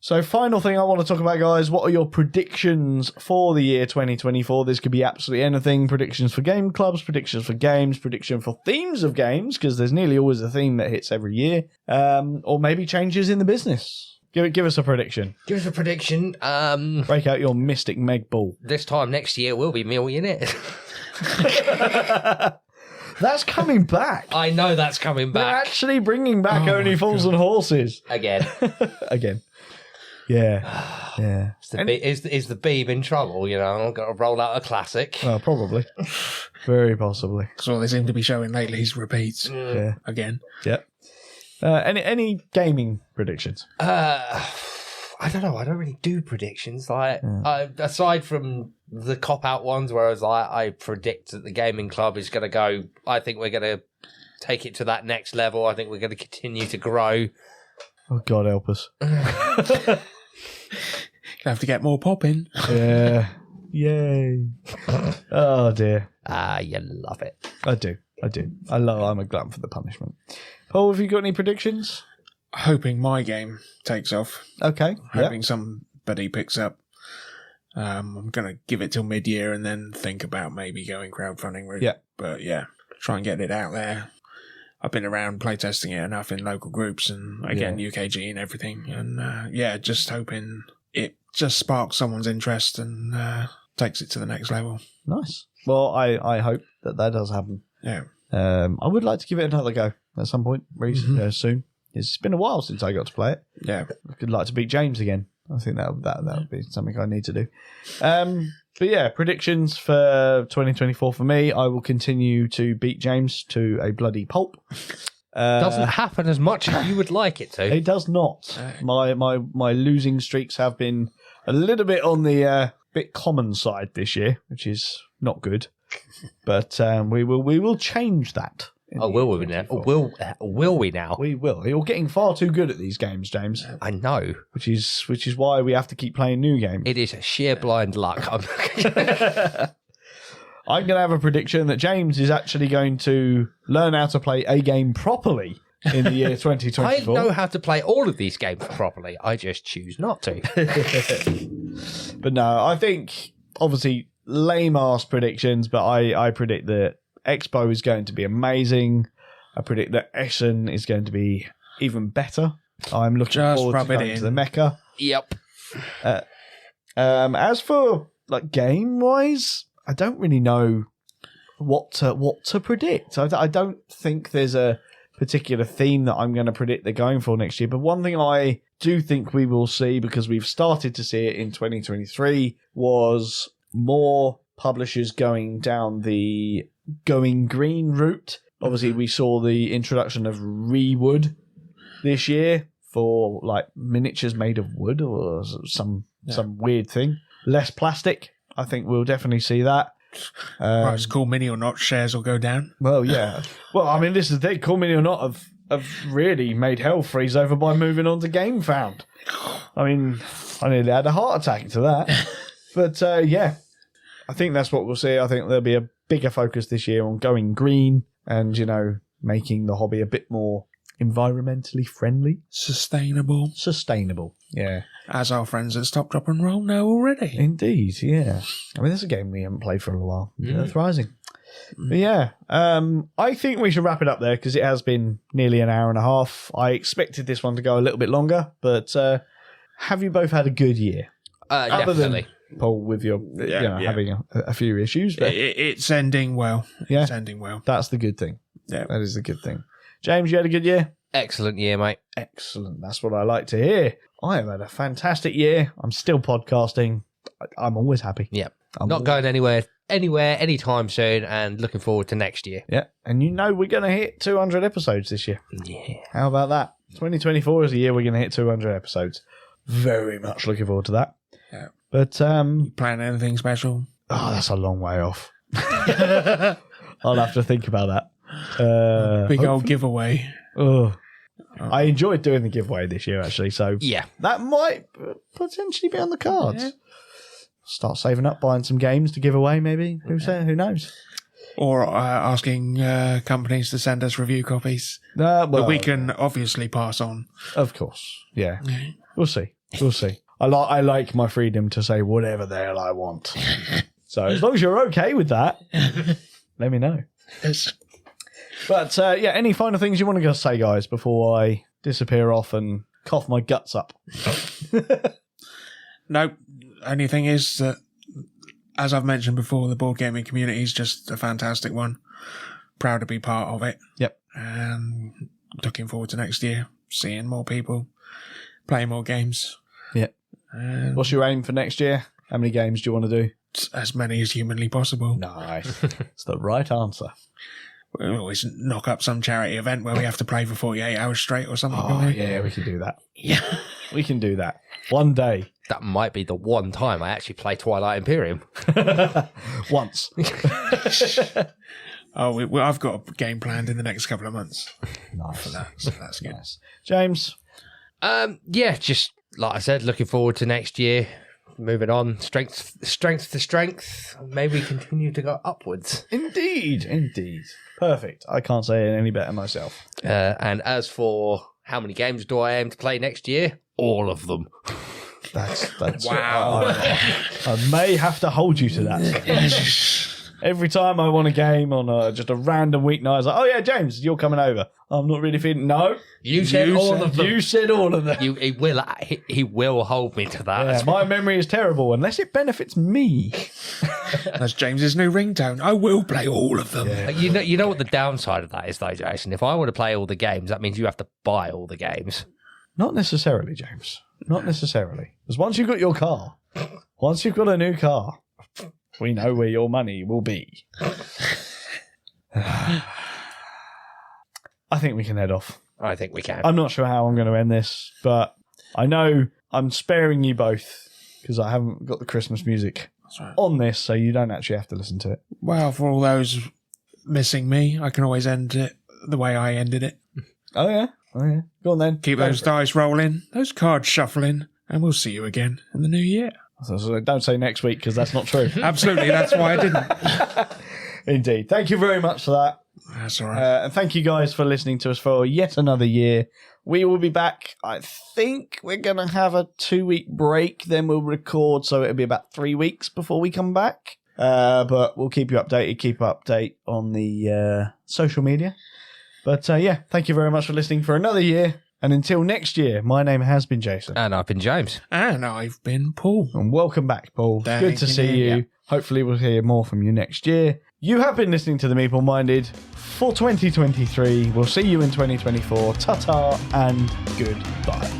So final thing I want to talk about, guys, what are your predictions for the year 2024? This could be absolutely anything. Predictions for game clubs, predictions for games, prediction for themes of games, because there's nearly always a theme that hits every year, or maybe changes in the business. Give us a prediction.
Give us a prediction.
Break out your Mystic Meg Ball.
This time next year, we'll be millionaires.
That's coming back.
I know that's coming
They're
back.
actually bringing back Only Fools and Horses.
Again.
Yeah.
Is the Beeb in trouble? You know, I've got to roll out a classic.
Well, probably. Very possibly.
That's all they seem to be showing lately is repeats.
Yeah.
Again.
Yep. Any gaming predictions?
I don't know. I don't really do predictions. Aside from the cop-out ones where I predict that the gaming club is going to go, I think we're going to take it to that next level. I think we're going to continue to grow.
Oh, God help us.
You have to get more popping.
Yeah. Yay. Oh, dear.
You love it.
I do. I'm a glutton for the punishment. Paul, have you got any predictions?
Hoping my game takes off.
Okay.
Hoping somebody picks up. I'm going to give it till mid-year and then think about maybe going crowdfunding route.
Yeah.
But yeah, try and get it out there. I've been around playtesting it enough in local groups and again, UKG and everything. And just hoping it just sparks someone's interest and takes it to the next level.
Nice. Well, I hope that does happen.
Yeah.
I would like to give it another go at some point soon. It's been a while since I got to play it.
Yeah.
I'd like to beat James again. I think that would be something I need to do. But yeah, predictions for 2024 for me. I will continue to beat James to a bloody pulp.
Doesn't happen as much as you would like it to.
It does not. My losing streaks have been a little bit on the bit common side this year, which is not good. But we will change that.
Oh, will we now? Will we now?
We will. You're getting far too good at these games, James.
I know.
Which is why we have to keep playing new games.
It is sheer blind luck.
I'm going to have a prediction that James is actually going to learn how to play a game properly in the year 2024.
I know how to play all of these games properly. I just choose not to.
But no, I think, obviously, lame-ass predictions, but I predict that Expo is going to be amazing. I predict that Essen is going to be even better. I'm looking forward to going to the Mecca.
Yep.
As for game-wise, I don't really know what to predict. I don't think there's a particular theme that I'm going to predict they're going for next year. But one thing I do think we will see, because we've started to see it in 2023, was more publishers going down the going green route. Obviously, we saw the introduction of Rewood this year for miniatures made of wood or some weird thing. Less plastic. I think we'll definitely see that.
Right, it's Cool Mini or Not, shares will go down.
Well, yeah. Well, I mean, this is the thing. Cool Mini or Not have really made hell freeze over by moving on to Game Found. I mean, I nearly had a heart attack to that. But, yeah, I think that's what we'll see. I think there'll be a bigger focus this year on going green and, making the hobby a bit more environmentally friendly.
Sustainable.
Yeah.
As our friends at Stop, Drop and Roll know already.
Indeed, yeah. I mean, that's a game we haven't played for a little while. Earth Rising. But yeah, I think we should wrap it up there because it has been nearly an hour and a half. I expected this one to go a little bit longer, but have you both had a good year? Other
Definitely.
than Paul with your having a few issues, but
It's ending well.
Yeah.
It's ending well.
that's the good thing.
Yeah.
That is the good thing. James, you had a good year?
Excellent year, mate.
Excellent. That's what I like to hear. I have had a fantastic year. I'm still podcasting. I'm always happy.
Yeah.
I'm
Not going anywhere anytime soon, and looking forward to next year.
Yeah, and we're going to hit 200 episodes this year.
Yeah.
How about that? 2024 is the year we're going to hit 200 episodes. Very much looking forward to that.
Yeah.
But
Plan anything special?
that's a long way off. I'll have to think about that.
Big old giveaway.
I enjoyed doing the giveaway this year, actually. So
Yeah.
that might potentially be on the cards. Yeah. Start saving up, buying some games to give away, maybe. Who knows?
Or asking companies to send us review copies
Well,
that we can obviously pass on.
Of course. Yeah. We'll see. I like my freedom to say whatever the hell I want. So as long as you're okay with that, let me know.
Yes.
But any final things you want to say, guys, before I disappear off and cough my guts up?
No, only thing is that, as I've mentioned before, the board gaming community is just a fantastic one. Proud to be part of it.
Yep.
And looking forward to next year, seeing more people, playing more games.
Yep. What's your aim for next year? How many games do you want to do?
As many as humanly possible.
Nice. It's the right answer.
We'll always knock up some charity event where we have to play for 48 hours straight or something.
Oh, yeah, we can do that.
Yeah.
We can do that. One day.
That might be the one time I actually play Twilight Imperium.
Once.
I've got a game planned in the next couple of months.
Nice.
For that, so that's good.
Nice. James?
Just like I said, looking forward to next year. Moving on, strength to strength. Maybe continue to go upwards.
Indeed. Perfect. I can't say it any better myself.
And as for how many games do I aim to play next year? All of them.
That's
Wow.
I may have to hold you to that. Every time I want a game on just a random weeknight, it's like, oh yeah, James, you're coming over. I'm not really feeling. No,
you said all of them.
You said all of them.
He will hold me to that.
Yeah, my memory is terrible unless it benefits me.
That's James's new ringtone. I will play all of them.
Yeah.
You know what the downside of that is, though, Jason. If I want to play all the games, that means you have to buy all the games.
Not necessarily, James. Not necessarily. Because once you've got your car, once you've got a new car, we know where your money will be. I think we can head off.
I think we can.
I'm not sure how I'm going to end this, but I know I'm sparing you both because I haven't got the Christmas music on this, so you don't actually have to listen to it.
Well, for all those missing me, I can always end it the way I ended it.
Oh, yeah. Go on then.
Keep those dice rolling, those cards shuffling, and we'll see you again in the new year.
So don't say next week because that's not true.
Absolutely, that's why I didn't.
Indeed. Thank you very much for that.
That's all right.
And thank you guys for listening to us for yet another year. We will be back. I think we're going to have a 2-week break. Then we'll record. So it'll be about 3 weeks before we come back. But we'll keep you updated. Keep update on the social media. But thank you very much for listening for another year. And until next year, my name has been Jason.
And I've been James.
And I've been Paul.
And welcome back, Paul. Good to see you.
Yeah.
Hopefully we'll hear more from you next year. You have been listening to the Meeple Minded for 2023. We'll see you in 2024. Ta-ta and goodbye.